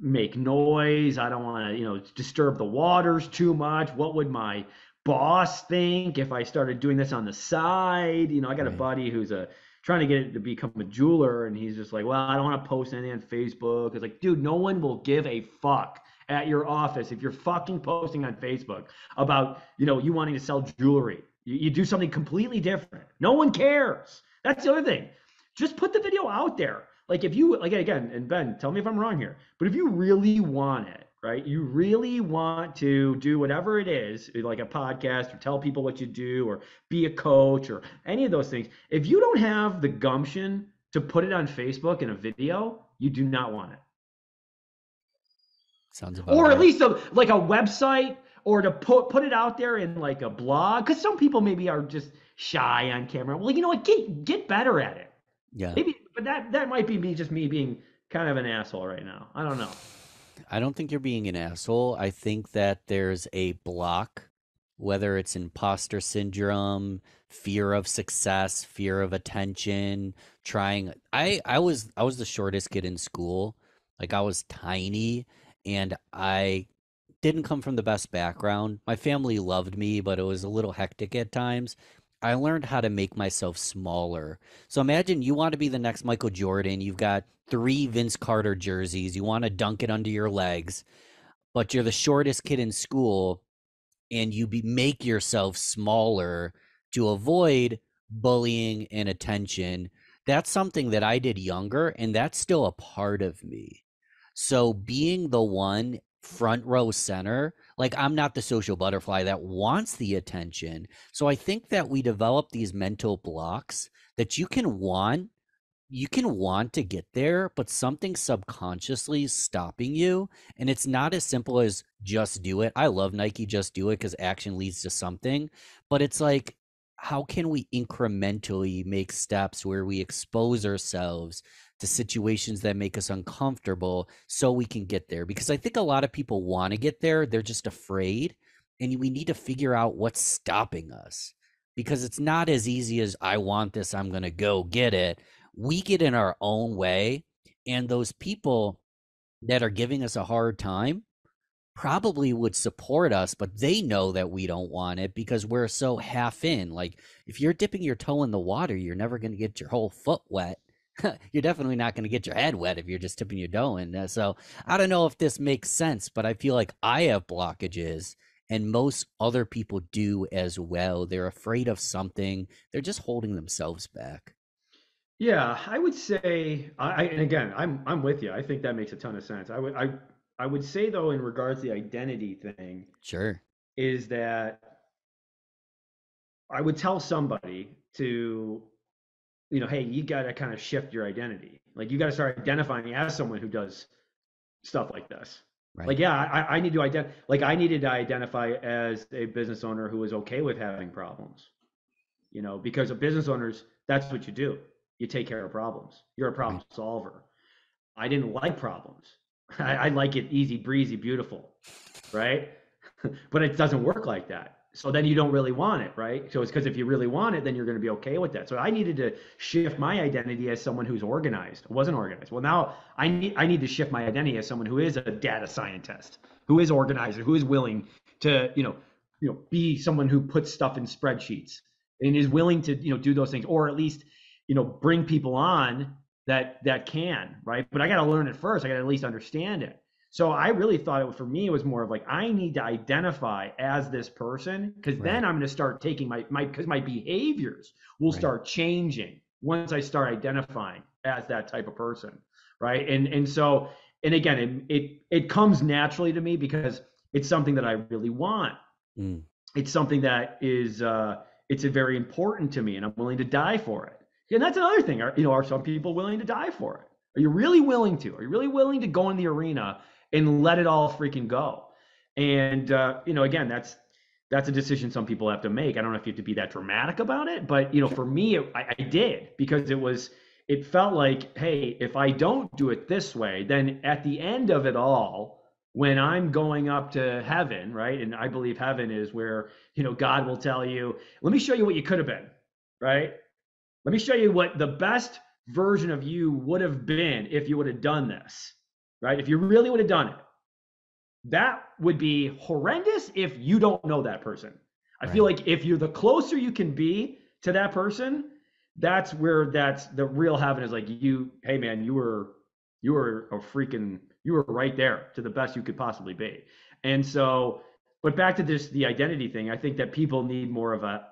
[SPEAKER 3] make noise. I don't want to, disturb the waters too much. What would my boss think if I started doing this on the side? I got a
[SPEAKER 2] Right.
[SPEAKER 3] buddy who's trying to get to become a jeweler, and he's just like, well, I don't want to post anything on Facebook. It's like, dude, no one will give a fuck at your office if you're fucking posting on Facebook about, you wanting to sell jewelry. You do something completely different. No one cares. That's the other thing. Just put the video out there. If you, again, and Ben, tell me if I'm wrong here, but if you really want it, right? You really want to do whatever it is, like a podcast, or tell people what you do, or be a coach, or any of those things. If you don't have the gumption to put it on Facebook in a video, you do not want it.
[SPEAKER 2] Sounds about
[SPEAKER 3] Or at
[SPEAKER 2] right.
[SPEAKER 3] least a website, or to put it out there in a blog, because some people maybe are just shy on camera. Well, you know what? Get better at it.
[SPEAKER 2] Yeah.
[SPEAKER 3] Maybe, but that might be me being kind of an asshole right now. I don't know.
[SPEAKER 2] I don't think you're being an asshole. I think that there's a block, whether it's imposter syndrome, fear of success, fear of attention, trying I was the shortest kid in school. Like, I was tiny and I didn't come from the best background. My family loved me, but it was a little hectic at times. I learned how to make myself smaller. So imagine you want to be the next Michael Jordan. You've got three Vince Carter jerseys. You want to dunk it under your legs, but you're the shortest kid in school and make yourself smaller to avoid bullying and attention. That's something that I did younger, and that's still a part of me. So being the one front row center, like, I'm not the social butterfly that wants the attention. So I think that we develop these mental blocks that you can want to get there, but something subconsciously is stopping you. And it's not as simple as just do it. I love Nike, just do it, because action leads to something. But it's like, how can we incrementally make steps where we expose ourselves to situations that make us uncomfortable so we can get there? Because I think a lot of people want to get there, they're just afraid. And we need to figure out what's stopping us, because it's not as easy as, I want this, I'm going to go get it. We get in our own way, and those people that are giving us a hard time, probably would support us, but they know that we don't want it because we're so half in. Like, if you're dipping your toe in the water, you're never going to get your whole foot wet. You're definitely not going to get your head wet if you're just tipping your toe in. So I don't know if this makes sense, but I feel like I have blockages and most other people do as well. They're afraid of something. They're just holding themselves back.
[SPEAKER 3] Yeah, I would say, and again, I'm with you. I think that makes a ton of sense. I would say though, in regards to the identity thing,
[SPEAKER 2] Sure.
[SPEAKER 3] is that I would tell somebody to, hey, you got to kind of shift your identity. Like you got to start identifying as someone who does stuff like this.
[SPEAKER 2] Right.
[SPEAKER 3] Like, yeah, I need to I needed to identify as a business owner who was okay with having problems, because of business owners, that's what you do. You take care of problems. You're a problem solver. I didn't like problems. I like it easy breezy, beautiful, right? But it doesn't work like that. So then you don't really want it, right? So it's because if you really want it, then you're going to be okay with that. So I needed to shift my identity as someone who's organized. I wasn't organized. Well, now I need to shift my identity as someone who is a data scientist, who is organized, who is willing to, be someone who puts stuff in spreadsheets and is willing to, do those things, or at least, bring people on that can, right? But I got to learn it first. I got to at least understand it. So I really thought for me, it was more of like, I need to identify as this person, because then I'm going to start taking because my behaviors will start changing once I start identifying as that type of person, right? And so, and again, it comes naturally to me because it's something that I really want. It's something that is, it's very important to me, and I'm willing to die for it. And that's another thing. Are some people willing to die for it? Are you really willing to? Are you really willing to go in the arena and let it all freaking go? And again, that's a decision some people have to make. I don't know if you have to be that dramatic about it, but for me, I did, because it felt like, hey, if I don't do it this way, then at the end of it all, when I'm going up to heaven, right? And I believe heaven is where, God will tell you, let me show you what you could have been, right? Let me show you what the best version of you would have been if you would have done this, right? If you really would have done it. That would be horrendous if you don't know that person. I feel like if you're the closer you can be to that person, that's the real heaven is like, hey man, you were right there to the best you could possibly be. And so, but back to the identity thing, I think that people need more of a,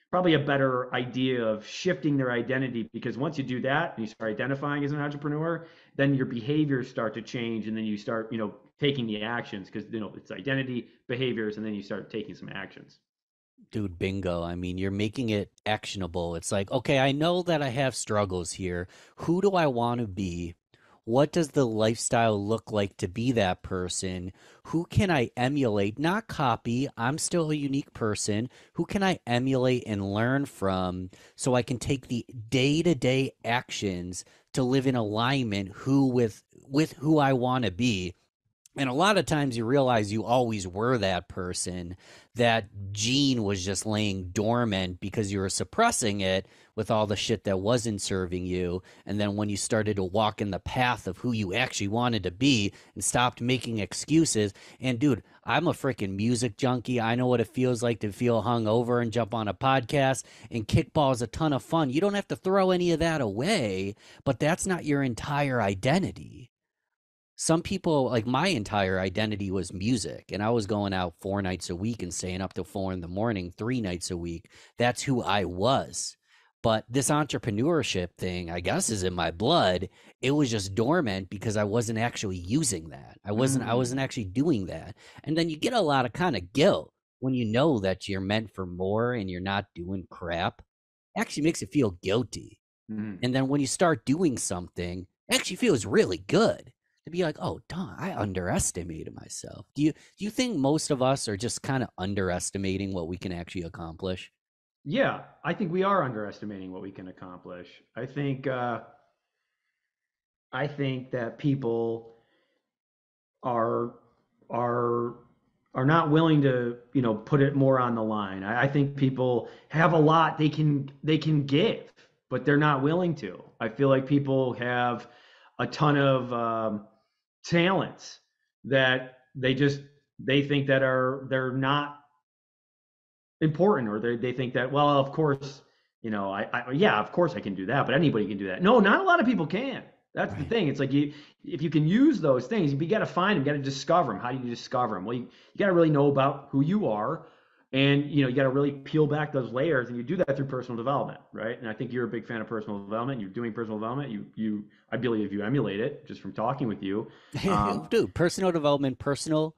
[SPEAKER 3] probably a better idea of shifting their identity, because once you do that and you start identifying as an entrepreneur, then your behaviors start to change, and then you start, taking the actions, because it's identity, behaviors, and then you start taking some actions.
[SPEAKER 2] Dude, bingo. I mean, you're making it actionable. It's like, okay, I know that I have struggles here. Who do I want to be? What does the lifestyle look like to be that person? Who can I emulate, not copy? I'm still a unique person. Who can I emulate and learn from so I can take the day-to-day actions to live in alignment with who I want to be? And a lot of times you realize you always were that person. That gene was just laying dormant because you were suppressing it with all the shit that wasn't serving you. And then when you started to walk in the path of who you actually wanted to be and stopped making excuses. And dude, I'm a freaking music junkie. I know what it feels like to feel hungover and jump on a podcast, and kickball is a ton of fun. You don't have to throw any of that away, but that's not your entire identity. Some people, like, my entire identity was music, and I was going out 4 nights a week and staying up till 4 in the morning 3 nights a week. That's who I was. But this entrepreneurship thing, I guess, is in my blood. It was just dormant because I wasn't actually using that. I wasn't actually doing that. And then you get a lot of kind of guilt when you know that you're meant for more and you're not doing crap. It actually makes you feel guilty. And then when you start doing something, it actually feels really good to be like, oh, darn, I underestimated myself. Do you think most of us are just kind of underestimating what we can actually accomplish?
[SPEAKER 3] Yeah, I think we are underestimating what we can accomplish. I think that people are not willing to, put it more on the line. I think people have a lot they can give, but they're not willing to. I feel like people have a ton of talents that they think that they're not important, or they think that, well, of course, yeah, of course I can do that, but anybody can do that. No, not a lot of people can. That's the thing. It's like, if you can use those things, you got to find them, you got to discover them. How do you discover them? Well, you got to really know about who you are, and you got to really peel back those layers, and you do that through personal development, right? And I think you're a big fan of personal development. You're doing personal development. I believe you emulate it just from talking with you.
[SPEAKER 2] Dude, personal development, personal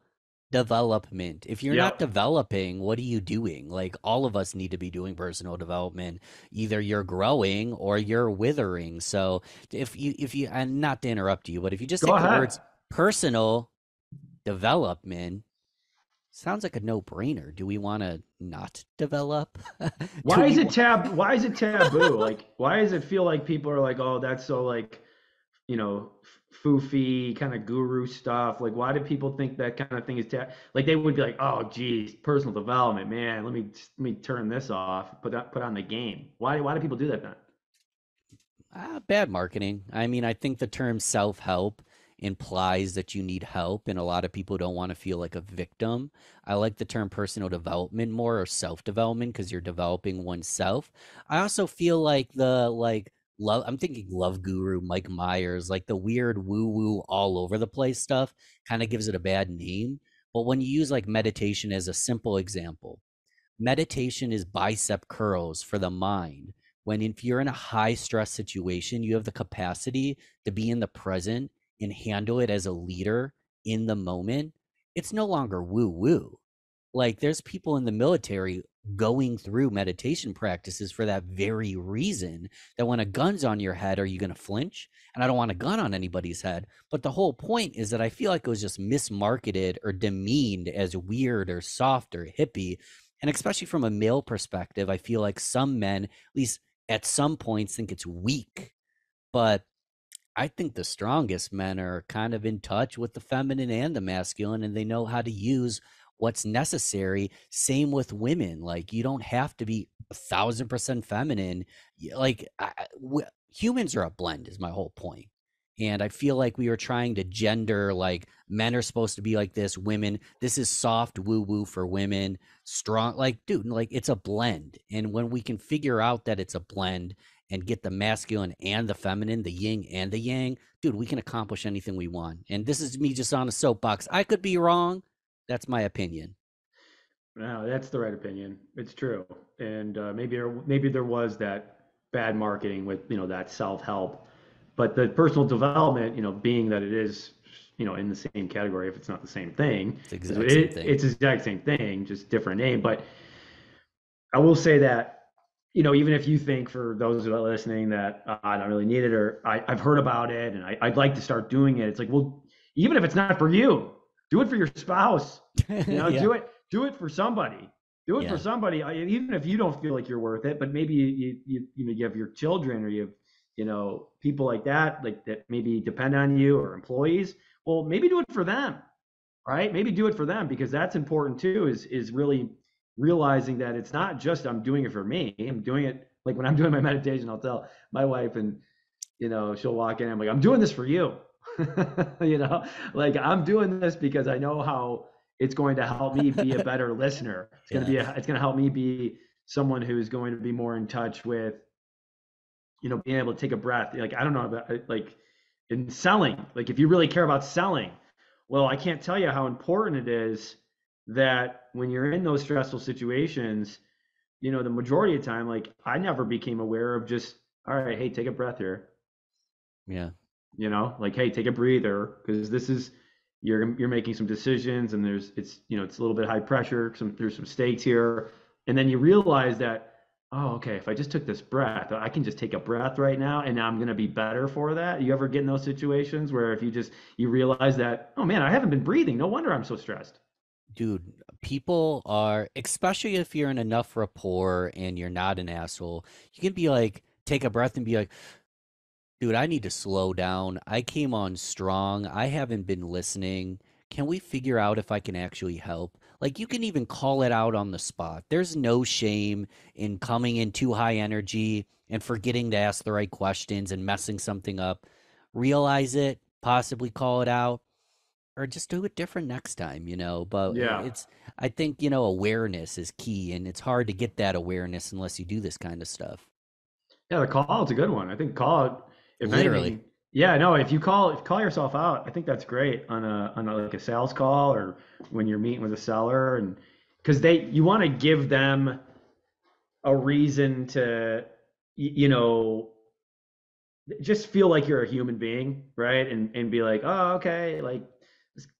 [SPEAKER 2] development. If you're not developing, what are you doing? Like, all of us need to be doing personal development. Either you're growing or you're withering. So if you, and not to interrupt you, but if you just take the words personal development, sounds like a no-brainer. Do we want to not develop?
[SPEAKER 3] Why is it taboo? Like, why does it feel like people are like, oh, that's so, like, foofy kind of guru stuff? Like, why do people think that kind of thing is like, they would be like, oh geez, personal development, man, let me turn this off, put on the game. Why do people do that then?
[SPEAKER 2] Bad marketing. I mean, I think the term self-help implies that you need help, and a lot of people don't want to feel like a victim. I like the term personal development more, or self-development, because you're developing oneself. I also feel like love, I'm thinking love guru Mike Myers, like the weird woo-woo all over the place stuff kind of gives it a bad name. But when you use like meditation as a simple example, meditation is bicep curls for the mind. When if you're in a high stress situation, you have the capacity to be in the present and handle it as a leader in the moment. It's no longer woo-woo. Like, there's people in the military going through meditation practices for that very reason, that when a gun's on your head, are you going to flinch? And I don't want a gun on anybody's head. But the whole point is that I feel like it was just mismarketed or demeaned as weird or soft or hippie. And especially from a male perspective, I feel like some men, at least at some points, think it's weak. But I think the strongest men are kind of in touch with the feminine and the masculine, and they know how to use what's necessary. Same with women. Like, you don't have to be 1,000% feminine. Like, humans are a blend is my whole point. And I feel like we were trying to gender, like, men are supposed to be like this, women, this is soft woo-woo for women, strong. Like, dude, like, it's a blend. And when we can figure out that it's a blend and get the masculine and the feminine, the yin and the yang, dude, we can accomplish anything we want. And this is me just on a soapbox. I could be wrong. That's my opinion.
[SPEAKER 3] No, that's the right opinion. It's true. And maybe there was that bad marketing with, that self-help. But the personal development, being that it is, in the same category, if it's not the same thing.
[SPEAKER 2] It's the exact same thing.
[SPEAKER 3] It's the exact same thing, just different name. But I will say that, even if you think, for those who are listening, that I don't really need it, or I've heard about it and I'd like to start doing it. It's like, well, even if it's not for you, do it for your spouse.
[SPEAKER 2] Yeah.
[SPEAKER 3] Do it for somebody. Do it for somebody, even if you don't feel like you're worth it. But maybe you have your children, or you have people like that maybe depend on you, or employees. Well, maybe do it for them, right? Maybe do it for them, because that's important too. Is really realizing that it's not just I'm doing it for me. I'm doing it, like, when I'm doing my meditation, I'll tell my wife, and she'll walk in, I'm like, I'm doing this for you. Like, I'm doing this because I know how it's going to help me be a better listener. It's going to help me be someone who's going to be more in touch with, being able to take a breath. Like, I don't know about, like, in selling, like, if you really care about selling, well, I can't tell you how important it is that when you're in those stressful situations, the majority of the time, like, I never became aware of just, all right, hey, take a breath here.
[SPEAKER 2] Yeah.
[SPEAKER 3] Like, hey, take a breather, because this is, you're making some decisions, and it's a little bit high pressure, there's some stakes here. And then you realize that, oh, okay, if I just took this breath, I can just take a breath right now, and now I'm going to be better for that. You ever get in those situations where if you realize that, oh man, I haven't been breathing, no wonder I'm so stressed?
[SPEAKER 2] Dude, people are, especially if you're in enough rapport and you're not an asshole, you can be like, take a breath and be like, dude, I need to slow down. I came on strong. I haven't been listening. Can we figure out if I can actually help? Like, you can even call it out on the spot. There's no shame in coming in too high energy and forgetting to ask the right questions and messing something up. Realize it, possibly call it out. or just do it different next time, but
[SPEAKER 3] Yeah.
[SPEAKER 2] I think, awareness is key, and it's hard to get that awareness unless you do this kind of stuff.
[SPEAKER 3] Yeah, the call out's a good one. I think call out, if
[SPEAKER 2] Literally.
[SPEAKER 3] anything, yeah, no, if you call yourself out, I think that's great on a like a sales call or when you're meeting with a seller, and because you want to give them a reason to you know just feel like you're a human being, right? And be like, oh, okay, like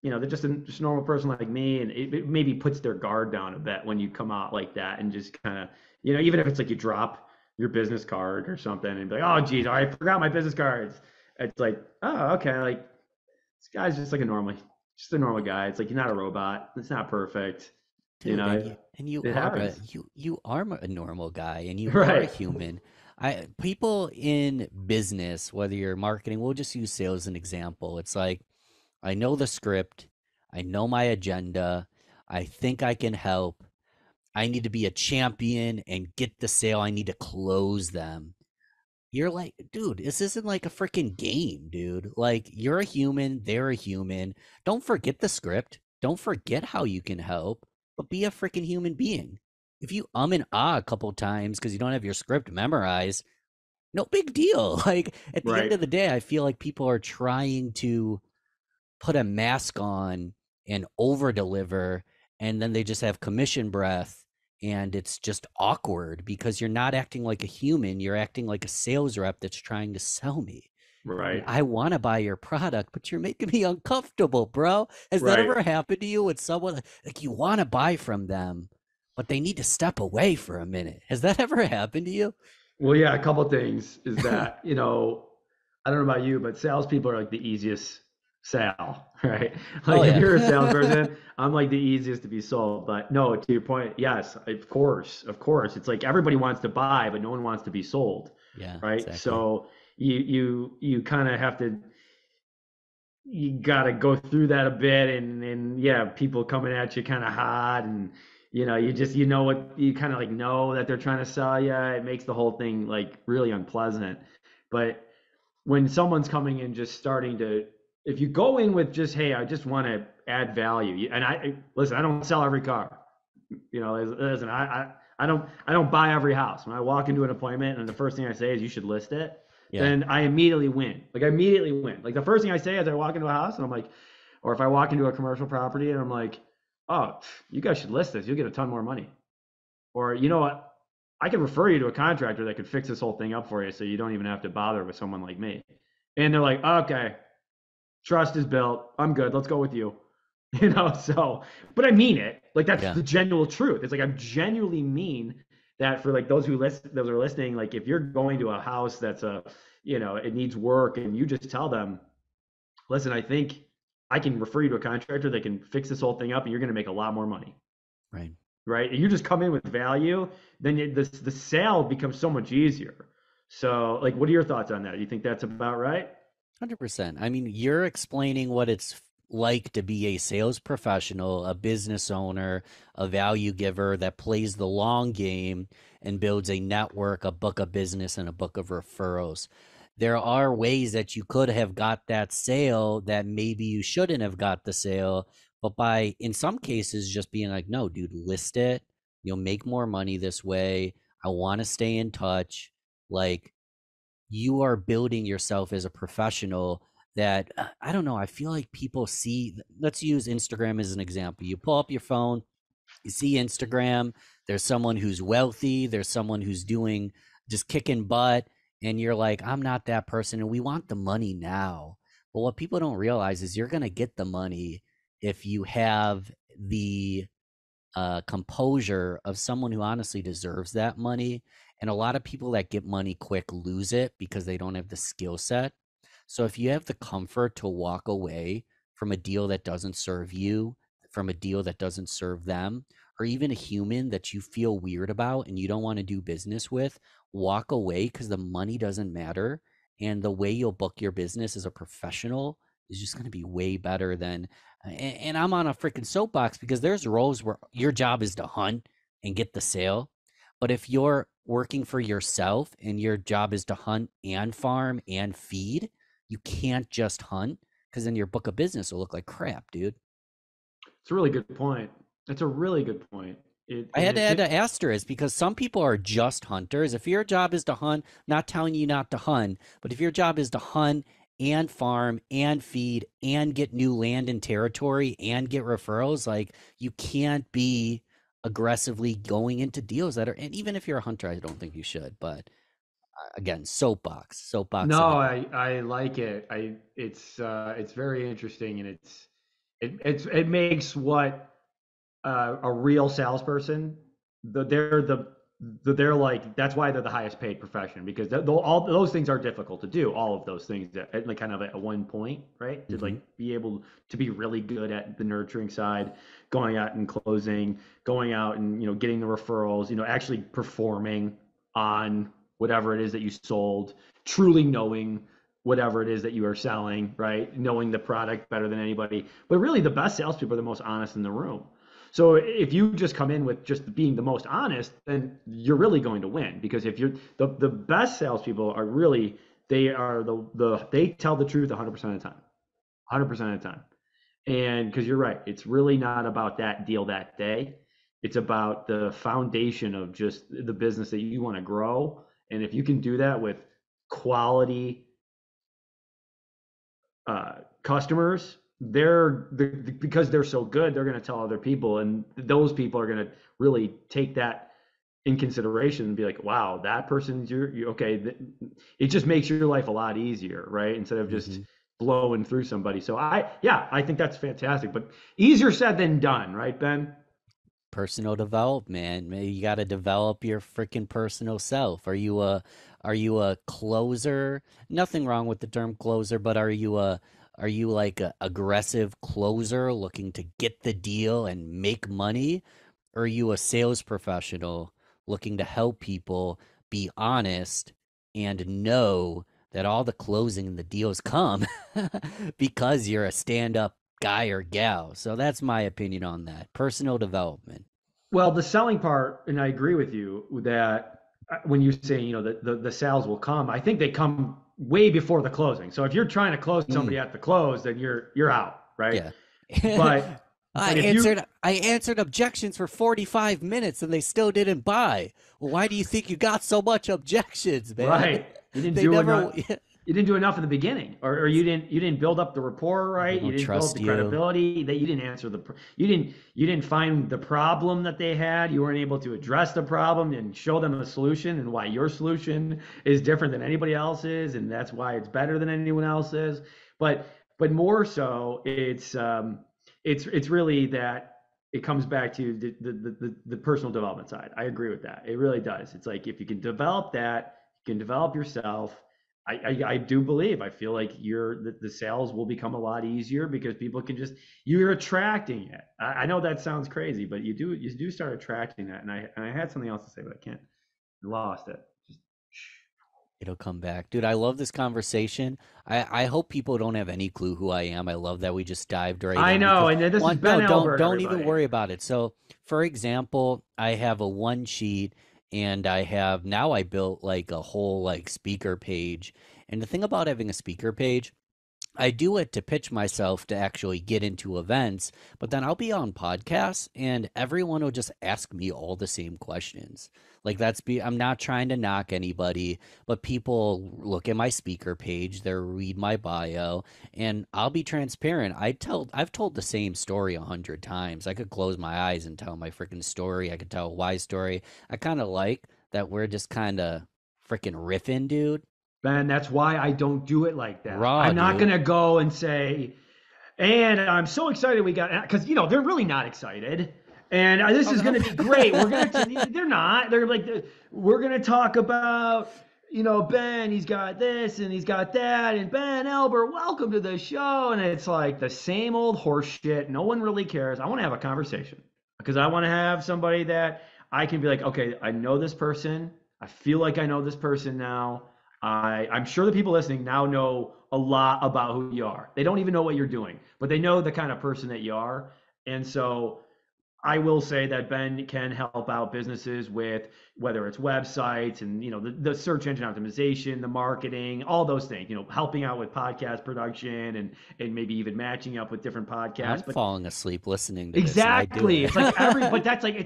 [SPEAKER 3] they're just a normal person like me, and it maybe puts their guard down a bit when you come out like that and just kind of, even if it's like you drop your business card or something and be like, oh, geez, I forgot my business cards. It's like, oh, okay, like this guy's just a normal guy. It's like you're not a robot. It's not perfect.
[SPEAKER 2] Dude, and
[SPEAKER 3] It happens.
[SPEAKER 2] you are a normal guy, and you are a
[SPEAKER 3] Right.
[SPEAKER 2] human. People in business, whether you're marketing, we'll just use sales as an example. It's like, I know the script, I know my agenda, I think I can help. I need to be a champion and get the sale. I need to close them. You're like, dude, this isn't like a freaking game, dude. Like, you're a human, they're a human. Don't forget the script. Don't forget how you can help, but be a freaking human being. If you and ah a couple times because you don't have your script memorized, no big deal. Like, at the end
[SPEAKER 3] Right.
[SPEAKER 2] of the day, I feel like people are trying to put a mask on and over deliver, and then they just have commission breath, and it's just awkward because you're not acting like a human, you're acting like a sales rep that's trying to sell me. And
[SPEAKER 3] Right.
[SPEAKER 2] I want to buy your product, but you're making me uncomfortable, bro. Has that
[SPEAKER 3] Right.
[SPEAKER 2] ever happened to you with someone, like, you want to buy from them, but they need to step away for a minute? Has that ever happened to you?
[SPEAKER 3] Well, yeah, a couple things is that, I don't know about you, but salespeople are like the easiest sale, right?
[SPEAKER 2] Oh
[SPEAKER 3] Like if
[SPEAKER 2] yeah.
[SPEAKER 3] you're a salesperson, I'm like the easiest to be sold. But no, to your point, yes, of course, of course. It's like everybody wants to buy, but no one wants to be sold,
[SPEAKER 2] Yeah,
[SPEAKER 3] right?
[SPEAKER 2] exactly.
[SPEAKER 3] So you kind of have to you got to go through that a bit, and yeah, people coming at you kind of hot, and what you kind of like know that they're trying to sell you. It makes the whole thing like really unpleasant. But when someone's coming in just starting to, if you go in with just, hey, I just want to add value, and listen, I don't sell every car. Listen, I don't buy every house. When I walk into an appointment and the first thing I say is you should list it,
[SPEAKER 2] Yeah.
[SPEAKER 3] then I immediately win. Like I immediately win. Like the first thing I say as I walk into a house and I'm like, or if I walk into a commercial property and I'm like, oh, you guys should list this. You'll get a ton more money. Or you know what? I can refer you to a contractor that could fix this whole thing up for you so you don't even have to bother with someone like me. And they're like, okay, trust is built. I'm good. Let's go with you. So, but I mean it. Like that's
[SPEAKER 2] Yeah.
[SPEAKER 3] the genuine truth. It's like I genuinely mean that for like those are listening, like if you're going to a house that's it needs work and you just tell them, listen, I think I can refer you to a contractor that can fix this whole thing up and you're going to make a lot more money.
[SPEAKER 2] Right.
[SPEAKER 3] Right. And you just come in with value, then the sale becomes so much easier. So like, what are your thoughts on that? Do you think that's about right?
[SPEAKER 2] 100%. I mean, you're explaining what it's like to be a sales professional, a business owner, a value giver that plays the long game and builds a network, a book of business, and a book of referrals. There are ways that you could have got that sale that maybe you shouldn't have got the sale, but by, in some cases, just being like, no, dude, list it. You'll make more money this way. I want to stay in touch. Like, you are building yourself as a professional that, I don't know, I feel like people see. Let's use Instagram as an example. You pull up your phone, you see Instagram, there's someone who's wealthy, there's someone who's doing just kicking butt, and you're like, I'm not that person, and we want the money now. But what people don't realize is you're going to get the money if you have the composure of someone who honestly deserves that money. And a lot of people that get money quick lose it because they don't have the skill set. So if you have the comfort to walk away from a deal that doesn't serve you, from a deal that doesn't serve them, or even a human that you feel weird about and you don't want to do business with, walk away, because the money doesn't matter. And the way you'll book your business as a professional is just going to be way better than. And I'm on a freaking soapbox because there's roles where your job is to hunt and get the sale. But if you're working for yourself and your job is to hunt and farm and feed, you can't just hunt, because then your book of business will look like crap, dude.
[SPEAKER 3] It's a really good point. That's a really good point.
[SPEAKER 2] I had to add an asterisk because some people are just hunters. If your job is to hunt, not telling you not to hunt, but if your job is to hunt and farm and feed and get new land and territory and get referrals, like you can't be aggressively going into deals that are, and even if you're a hunter, I don't think you should, but again, soapbox.
[SPEAKER 3] No, I like it. It's very interesting, and it makes what a real salesperson, they're like, that's why they're the highest paid profession, because all those things are difficult to do, all of those things at like kind of at one point, right? To like be able to be really good at the nurturing side, going out and closing, going out and getting the referrals, actually performing on whatever it is that you sold, truly knowing whatever it is that you are selling, right? Knowing the product better than anybody. But really, the best salespeople are the most honest in the room. So if you just come in with just being the most honest, then you're really going to win. Because if you're the best salespeople are really, they tell the truth 100% of the time, 100% of the time. And because you're right, it's really not about that deal that day. It's about the foundation of just the business that you want to grow. And if you can do that with quality customers, because they're so good, they're going to tell other people, and those people are going to really take that in consideration and be like, wow, that person's you're okay. It just makes your life a lot easier, right? Instead of just blowing through somebody. So I think that's fantastic, but easier said than done, right, Ben?
[SPEAKER 2] Personal development, man. You got to develop your freaking personal self. Are you a closer? Nothing wrong with the term closer, but are you like a aggressive closer looking to get the deal and make money? Or are you a sales professional looking to help people be honest and know that all the closing and the deals come because you're a stand-up guy or gal? So that's my opinion on that. Personal development.
[SPEAKER 3] Well, the selling part, and I agree with you that when you say, the sales will come, I think they come way before the closing. So if you're trying to close somebody at the close, then you're out, right?
[SPEAKER 2] Yeah.
[SPEAKER 3] But
[SPEAKER 2] I answered objections for 45 minutes and they still didn't buy. Well, why do you think you got so much objections, man?
[SPEAKER 3] Right. You didn't do enough. You didn't do enough in the beginning, or you didn't build up the rapport right. You didn't build up the credibility. That you didn't answer you didn't find the problem that they had. You weren't able to address the problem and show them a solution, and why your solution is different than anybody else's, and that's why it's better than anyone else's. But more so, it's really that it comes back to the personal development side. I agree with that. It really does. It's like, if you can develop that, you can develop yourself. I do believe, I feel like the sales will become a lot easier, because people can you're attracting it. I know that sounds crazy, but you do start attracting that. And I had something else to say, but I lost it.
[SPEAKER 2] It'll come back. Dude, I love this conversation. I hope people don't have any clue who I am. I love that we just dived right in.
[SPEAKER 3] I know, and this is Ben Albert.
[SPEAKER 2] Don't even worry about it. So, for example, I have a one sheet, and I built like a whole like speaker page. And the thing about having a speaker page, I do it to pitch myself to actually get into events, but then I'll be on podcasts and everyone will just ask me all the same questions. Like I'm not trying to knock anybody, but people look at my speaker page, they read my bio, and I'll be transparent. I've told the same story 100 times. I could close my eyes and tell my freaking story. I could tell a why story. I kind of like that we're just kind of freaking riffing, dude.
[SPEAKER 3] Ben, that's why I don't do it like that. I'm not going to go and say, and I'm so excited we got, because, they're really not excited. And this is going to be great. They're not. They're like, we're going to talk about, Ben, he's got this and he's got that. And Ben Albert, welcome to the show. And it's like the same old horse shit. No one really cares. I want to have a conversation, because I want to have somebody that I can be like, okay, I know this person. I feel like I know this person now. I'm sure the people listening now know a lot about who you are. They don't even know what you're doing, but they know the kind of person that you are. And so I will say that Ben can help out businesses with whether it's websites and the search engine optimization, the marketing, all those things. Helping out with podcast production and maybe even matching up with different
[SPEAKER 2] I'm
[SPEAKER 3] podcasts. But
[SPEAKER 2] falling asleep listening to this, and I do
[SPEAKER 3] exactly,
[SPEAKER 2] it.
[SPEAKER 3] it's like but that's like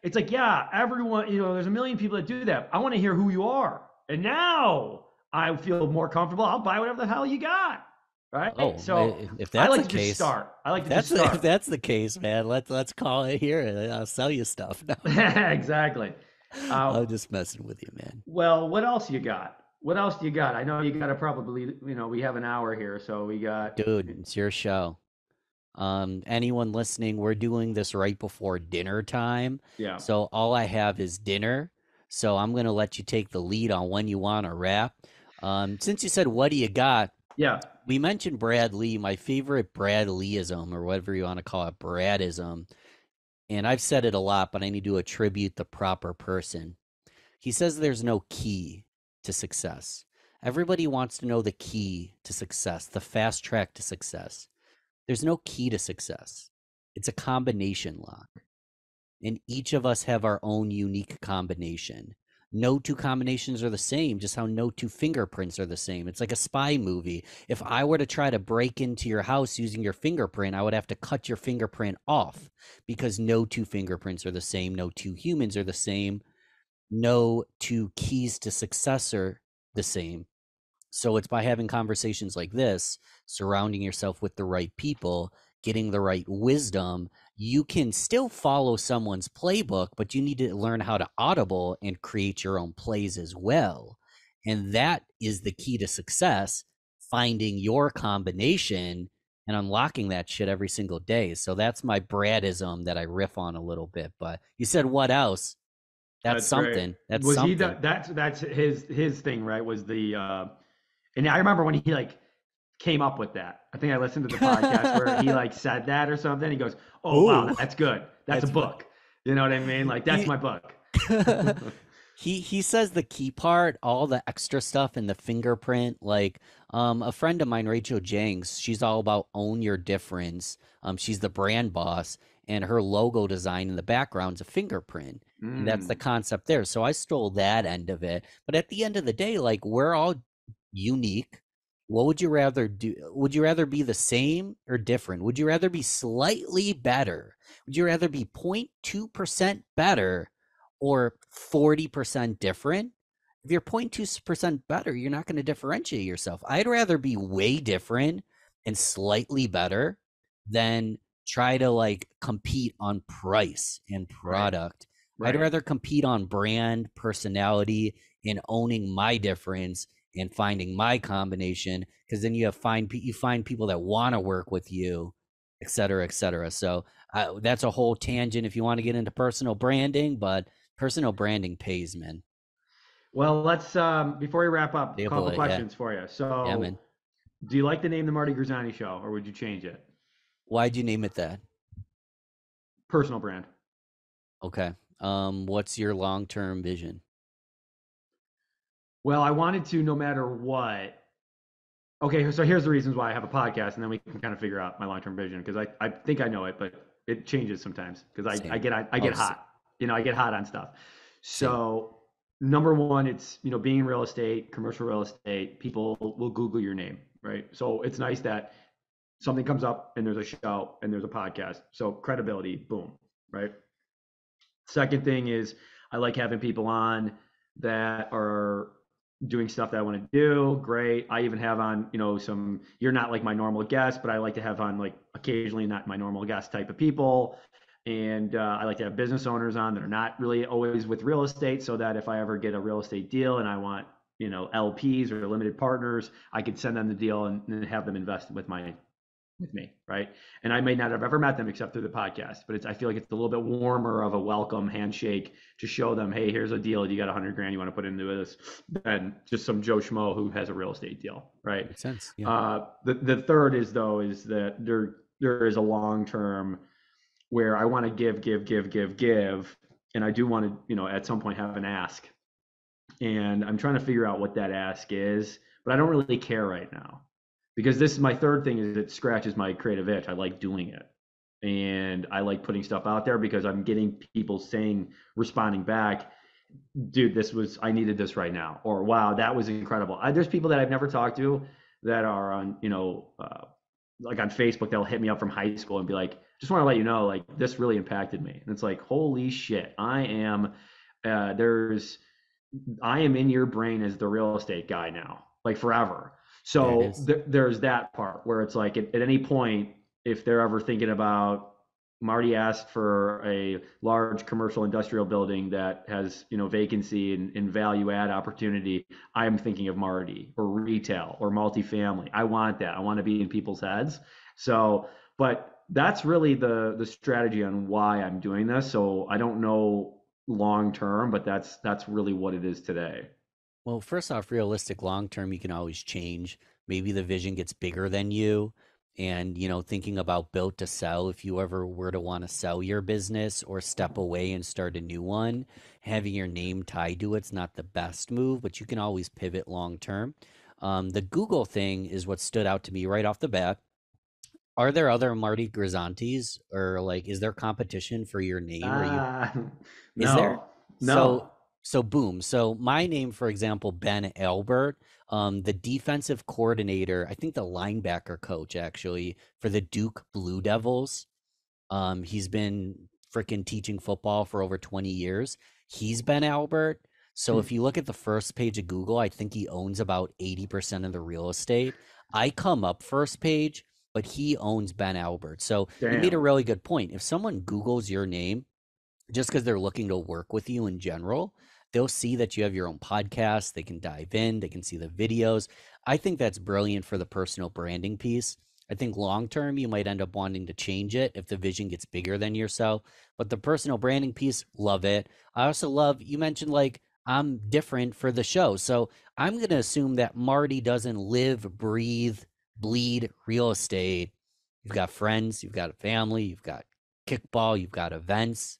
[SPEAKER 3] it's like yeah, everyone. There's a million people that do that. I want to hear who you are, and now I feel more comfortable. I'll buy whatever the hell you got. Right.
[SPEAKER 2] Oh,
[SPEAKER 3] So
[SPEAKER 2] if
[SPEAKER 3] I
[SPEAKER 2] that's
[SPEAKER 3] like
[SPEAKER 2] the
[SPEAKER 3] to just
[SPEAKER 2] case,
[SPEAKER 3] start. I like
[SPEAKER 2] if
[SPEAKER 3] to just
[SPEAKER 2] that's if
[SPEAKER 3] start.
[SPEAKER 2] that's the case, man, let's call it here, and I'll sell you stuff. No,
[SPEAKER 3] Exactly.
[SPEAKER 2] I'm just messing with you, man.
[SPEAKER 3] Well, what else you got? What else do you got? I know you got to probably, we have an hour here, so we got.
[SPEAKER 2] Dude, it's your show. Anyone listening, we're doing this right before dinner time.
[SPEAKER 3] Yeah.
[SPEAKER 2] So all I have is dinner. So I'm gonna let you take the lead on when you want to wrap. Since you said what do you got?
[SPEAKER 3] Yeah.
[SPEAKER 2] We mentioned Brad Lee, my favorite Brad Leeism, or whatever you want to call it, Bradism. And I've said it a lot, but I need to attribute the proper person. He says there's no key to success. Everybody wants to know the key to success, the fast track to success. There's no key to success. It's a combination lock. And each of us have our own unique combination. No two combinations are the same, just how no two fingerprints are the same. It's like a spy movie. If I were to try to break into your house using your fingerprint, I would have to cut your fingerprint off because no two fingerprints are the same. No two humans are the same. No two keys to success are the same. So it's by having conversations like this, surrounding yourself with the right people, getting the right wisdom. You can still follow someone's playbook, but you need to learn how to audible and create your own plays as well. And that is the key to success, finding your combination and unlocking that shit every single day. So that's my Bradism that I riff on a little bit. But you said what else? That's something.
[SPEAKER 3] Great.
[SPEAKER 2] That's
[SPEAKER 3] Was he
[SPEAKER 2] something.
[SPEAKER 3] that's his thing, right? Was the and I remember when he like came up with that. I think I listened to the podcast where he like said that or something. He goes, "Oh wow,
[SPEAKER 2] Ooh,
[SPEAKER 3] that's good. That's a
[SPEAKER 2] that's
[SPEAKER 3] book." You know what I mean? Like that's
[SPEAKER 2] he,
[SPEAKER 3] my book.
[SPEAKER 2] he says the key part, all the extra stuff in the fingerprint. Like a friend of mine, Rachel Jangs, she's all about own your difference. She's the brand boss, and her logo design in the background's a fingerprint. And that's the
[SPEAKER 3] Mm,
[SPEAKER 2] concept there. So I stole that end of it. But at the end of the day, like we're all unique. What would you rather do? Would you rather be the same or different? Would you rather be slightly better? Would you rather be 0.2% better or 40% different? If you're 0.2% better, you're not going to differentiate yourself. I'd rather be way different and slightly better than try to like compete on price and
[SPEAKER 3] right,
[SPEAKER 2] product. I'd
[SPEAKER 3] right.
[SPEAKER 2] rather compete on brand, personality, and owning my difference and finding my combination, because then you find people that want to work with you, et cetera, et cetera. So that's a whole tangent if you want to get into personal branding, but personal branding pays, man.
[SPEAKER 3] Well, let's before we wrap up, a
[SPEAKER 2] Table
[SPEAKER 3] couple
[SPEAKER 2] it, yeah,
[SPEAKER 3] questions for you.
[SPEAKER 2] yeah,
[SPEAKER 3] So,
[SPEAKER 2] man.
[SPEAKER 3] do you like the name the Marty Grizzanti Show, or would you change it?
[SPEAKER 2] Why'd you name it that?
[SPEAKER 3] Personal brand.
[SPEAKER 2] Okay. What's your long-term vision?
[SPEAKER 3] Well, I wanted to no matter what. Okay, so here's the reasons why I have a podcast, and then we can kind of figure out my long-term vision because I think I know it, but it changes sometimes because I
[SPEAKER 2] Same.
[SPEAKER 3] get I
[SPEAKER 2] Oh,
[SPEAKER 3] get hot. I get hot on stuff.
[SPEAKER 2] same.
[SPEAKER 3] So number one, it's being in real estate, commercial real estate. People will Google your name, right? So it's nice that something comes up and there's a show and there's a podcast. So credibility, boom, right? Second thing is I like having people on that are doing stuff that I want to do. Great. I even have on, some, you're not like my normal guest, but I like to have on like occasionally not my normal guest type of people. And I like to have business owners on that are not really always with real estate so that if I ever get a real estate deal and I want, LPs or limited partners, I could send them the deal and have them invest with me, right? And I may not have ever met them except through the podcast, but I feel like it's a little bit warmer of a welcome handshake to show them, hey, here's a deal. You got 100 grand you want to put into this, than just some Joe Schmo who has a real estate deal, right?
[SPEAKER 2] Makes sense. Yeah.
[SPEAKER 3] The third is that there is a long term where I want to give, and I do want to at some point have an ask, and I'm trying to figure out what that ask is, but I don't really care right now because this is my third thing is it scratches my creative itch. I like doing it. and I like putting stuff out there because I'm getting people responding back, dude, I needed this right now, or wow, that was incredible. There's people that I've never talked to that are on, like on Facebook, they'll hit me up from high school and be like, just want to let you know, like, this really impacted me. And it's like, holy shit, I am in your brain as the real estate guy now, like forever. So there's that part where it's like at any point, if they're ever thinking about, Marty asked for a large commercial industrial building that has, vacancy and value add opportunity, I'm thinking of Marty, or retail or multifamily. I want that. I want to be in people's heads. So, but that's really the strategy on why I'm doing this. So I don't know long term, but that's really what it is today.
[SPEAKER 2] Well, first off, realistic long term, you can always change. Maybe the vision gets bigger than you. And, thinking about built to sell, if you ever were to want to sell your business or step away and start a new one, having your name tied to it's not the best move, but you can always pivot long term. The Google thing is what stood out to me right off the bat. Are there other Marty Grizzantis, or like, is there competition for your name? Is there?
[SPEAKER 3] No.
[SPEAKER 2] So boom. So my name, for example, Ben Albert, the defensive coordinator, I think the linebacker coach actually for the Duke Blue Devils. He's been freaking teaching football for over 20 years. He's Ben Albert. So if you look at the first page of Google, I think he owns about 80% of the real estate. I come up first page, but he owns Ben Albert. So you made a really good point. If someone Googles your name, just because they're looking to work with you in general, they'll see that you have your own podcast. They can dive in. They can see the videos. I think that's brilliant for the personal branding piece. I think long term, you might end up wanting to change it if the vision gets bigger than yourself. But the personal branding piece, love it. I also love, you mentioned like, I'm different for the show. So I'm going to assume that Marty doesn't live, breathe, bleed real estate. You've got friends, you've got a family, you've got kickball, you've got events.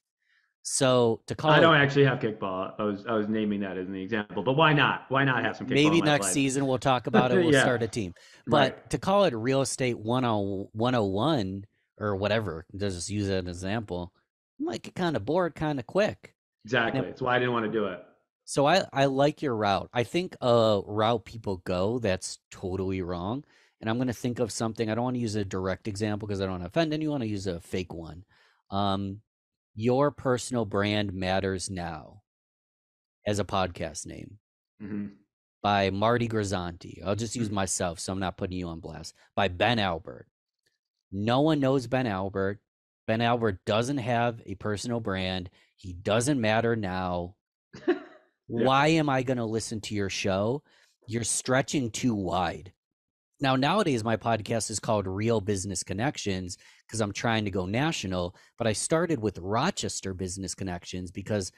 [SPEAKER 2] So to call
[SPEAKER 3] I don't actually have kickball. I was naming that as an example, but why not? Why not have some kickball?
[SPEAKER 2] Maybe
[SPEAKER 3] in my
[SPEAKER 2] next
[SPEAKER 3] life?
[SPEAKER 2] season we'll talk about it. We'll
[SPEAKER 3] Yeah.
[SPEAKER 2] start a team. But to call it real estate 101 or whatever, just use it as an example, you might get kind of bored kind of quick.
[SPEAKER 3] Exactly. That's why I didn't want to do it.
[SPEAKER 2] So I like your route. I think a route people go that's totally wrong. And I'm going to think of something. I don't want to use a direct example because I don't want to offend anyone. I use a fake one. Your personal brand matters now as a podcast name by Marty Grizzanti. I'll just use myself, so I'm not putting you on blast. By Ben Albert. No one knows Ben Albert. Ben Albert doesn't have a personal brand. He doesn't matter now. Why am I going to listen to your show? You're stretching too wide. Now, nowadays, my podcast is called Real Business Connections because I'm trying to go national, but I started with Rochester Business Connections because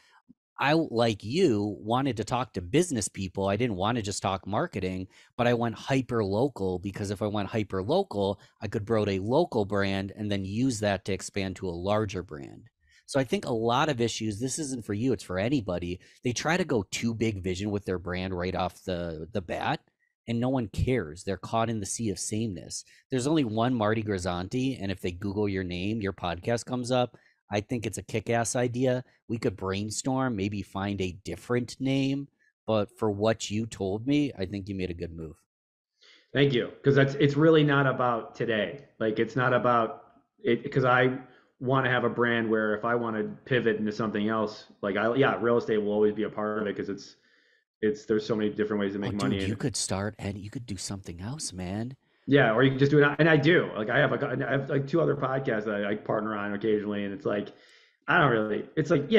[SPEAKER 2] I, like you, wanted to talk to business people. I didn't want to just talk marketing, but I went hyper local because if I went hyper local, I could build a local brand and then use that to expand to a larger brand. So I think a lot of issues, this isn't for you, it's for anybody. They try to go too big vision with their brand right off the bat. And no one cares. They're caught in the sea of sameness. There's only one Marty Grizzanti, and if they Google your name, your podcast comes up. I think it's a kick-ass idea. We could brainstorm, maybe find a different name. But for what you told me, I think you made a good move.
[SPEAKER 3] Thank you, because it's really not about today. Like it's not about it because I want to have a brand where if I want to pivot into something else, like real estate will always be a part of it because it's there's so many different ways to make money.
[SPEAKER 2] Dude, you could start and you could do something else, man.
[SPEAKER 3] Yeah, or you can just do it. And I do. Like I have like 2 other podcasts that I partner on occasionally, and it's like I don't really. It's like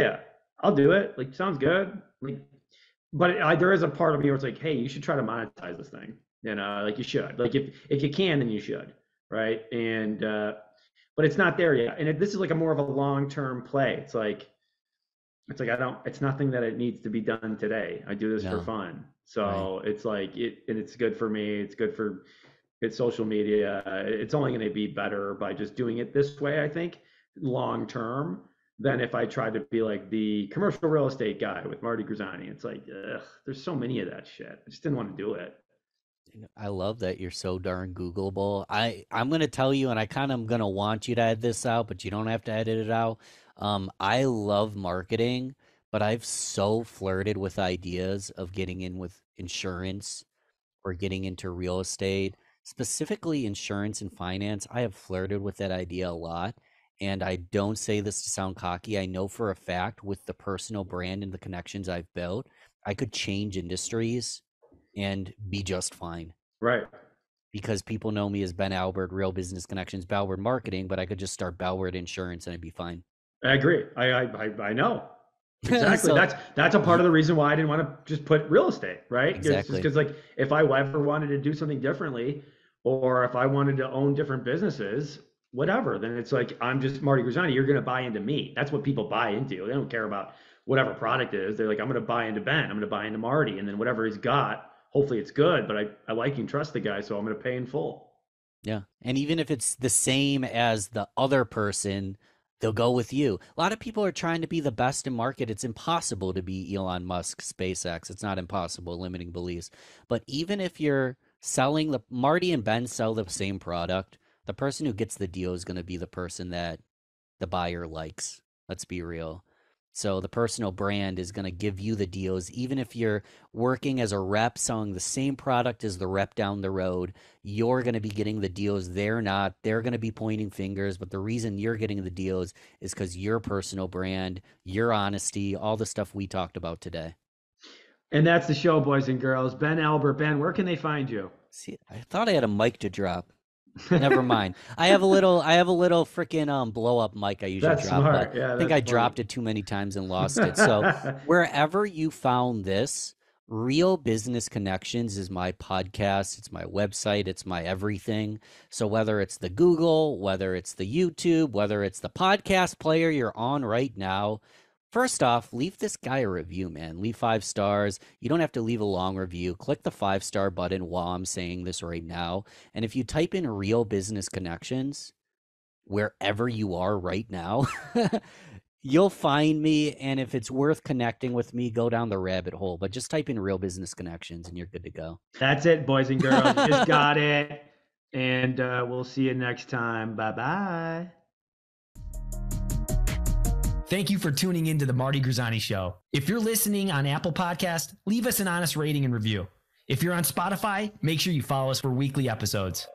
[SPEAKER 3] I'll do it. Like sounds good. Like, but there is a part of me where it's like, hey, you should try to monetize this thing. Like you should. Like if you can, then you should, right? And but it's not there yet. And this is like a more of a long-term play. It's like it's nothing that it needs to be done today. I do this for fun. So it's like and it's good for me. It's good for social media. It's only going to be better by just doing it this way, I think, long term, than if I tried to be like the commercial real estate guy with Marty Grizzanti. It's like, there's so many of that shit. I just didn't want to do it.
[SPEAKER 2] I love that you're so darn Googleable. I'm gonna tell you, and I kind of am gonna want you to edit this out, but you don't have to edit it out. I love marketing, but I've so flirted with ideas of getting in with insurance or getting into real estate, specifically insurance and finance. I have flirted with that idea a lot. And I don't say this to sound cocky. I know for a fact with the personal brand and the connections I've built, I could change industries and be just fine.
[SPEAKER 3] Right.
[SPEAKER 2] Because people know me as Ben Albert, Real Business Connections, Bellward Marketing, but I could just start Bellward Insurance and I'd be fine.
[SPEAKER 3] I agree. I know. Exactly.
[SPEAKER 2] So,
[SPEAKER 3] that's a part of the reason why I didn't want to just put real estate, right?
[SPEAKER 2] Exactly.
[SPEAKER 3] Because like if I ever wanted to do something differently, or if I wanted to own different businesses, whatever, then it's like, I'm just Marty Grizzanti. You're going to buy into me. That's what people buy into. They don't care about whatever product it is. They're like, I'm going to buy into Ben. I'm going to buy into Marty. And then whatever he's got, hopefully it's good, but I like and trust the guy. So I'm going to pay in full.
[SPEAKER 2] Yeah. And even if it's the same as the other person, they'll go with you. A lot of people are trying to be the best in market. It's impossible to be Elon Musk, SpaceX. It's not impossible, limiting beliefs. But even if you're selling Marty and Ben sell the same product, the person who gets the deal is going to be the person that the buyer likes. Let's be real. So the personal brand is going to give you the deals. Even if you're working as a rep selling the same product as the rep down the road, you're going to be getting the deals. They're not. They're going to be pointing fingers. But the reason you're getting the deals is because your personal brand, your honesty, all the stuff we talked about today.
[SPEAKER 3] And that's the show, boys and girls. Ben Albert. Ben, where can they find you?
[SPEAKER 2] See, I thought I had a mic to drop. Never mind. I have a little freaking blow up mic I usually
[SPEAKER 3] That's
[SPEAKER 2] drop.
[SPEAKER 3] smart.
[SPEAKER 2] But
[SPEAKER 3] Yeah,
[SPEAKER 2] I think
[SPEAKER 3] that's
[SPEAKER 2] I
[SPEAKER 3] funny.
[SPEAKER 2] dropped it too many times and lost it. So wherever you found this, Real Business Connections is my podcast. It's my website. It's my everything. So whether it's the Google, whether it's the YouTube, whether it's the podcast player you're on right now, first off, leave this guy a review, man. Leave 5 stars. You don't have to leave a long review. Click the 5-star button while I'm saying this right now. And if you type in Real Business Connections, wherever you are right now, you'll find me. And if it's worth connecting with me, go down the rabbit hole. But just type in Real Business Connections and you're good to go.
[SPEAKER 3] That's it, boys and girls. You just got it. And we'll see you next time. Bye-bye.
[SPEAKER 1] Thank you for tuning into the Marty Grizzanti Show. If you're listening on Apple Podcast, leave us an honest rating and review. If you're on Spotify, make sure you follow us for weekly episodes.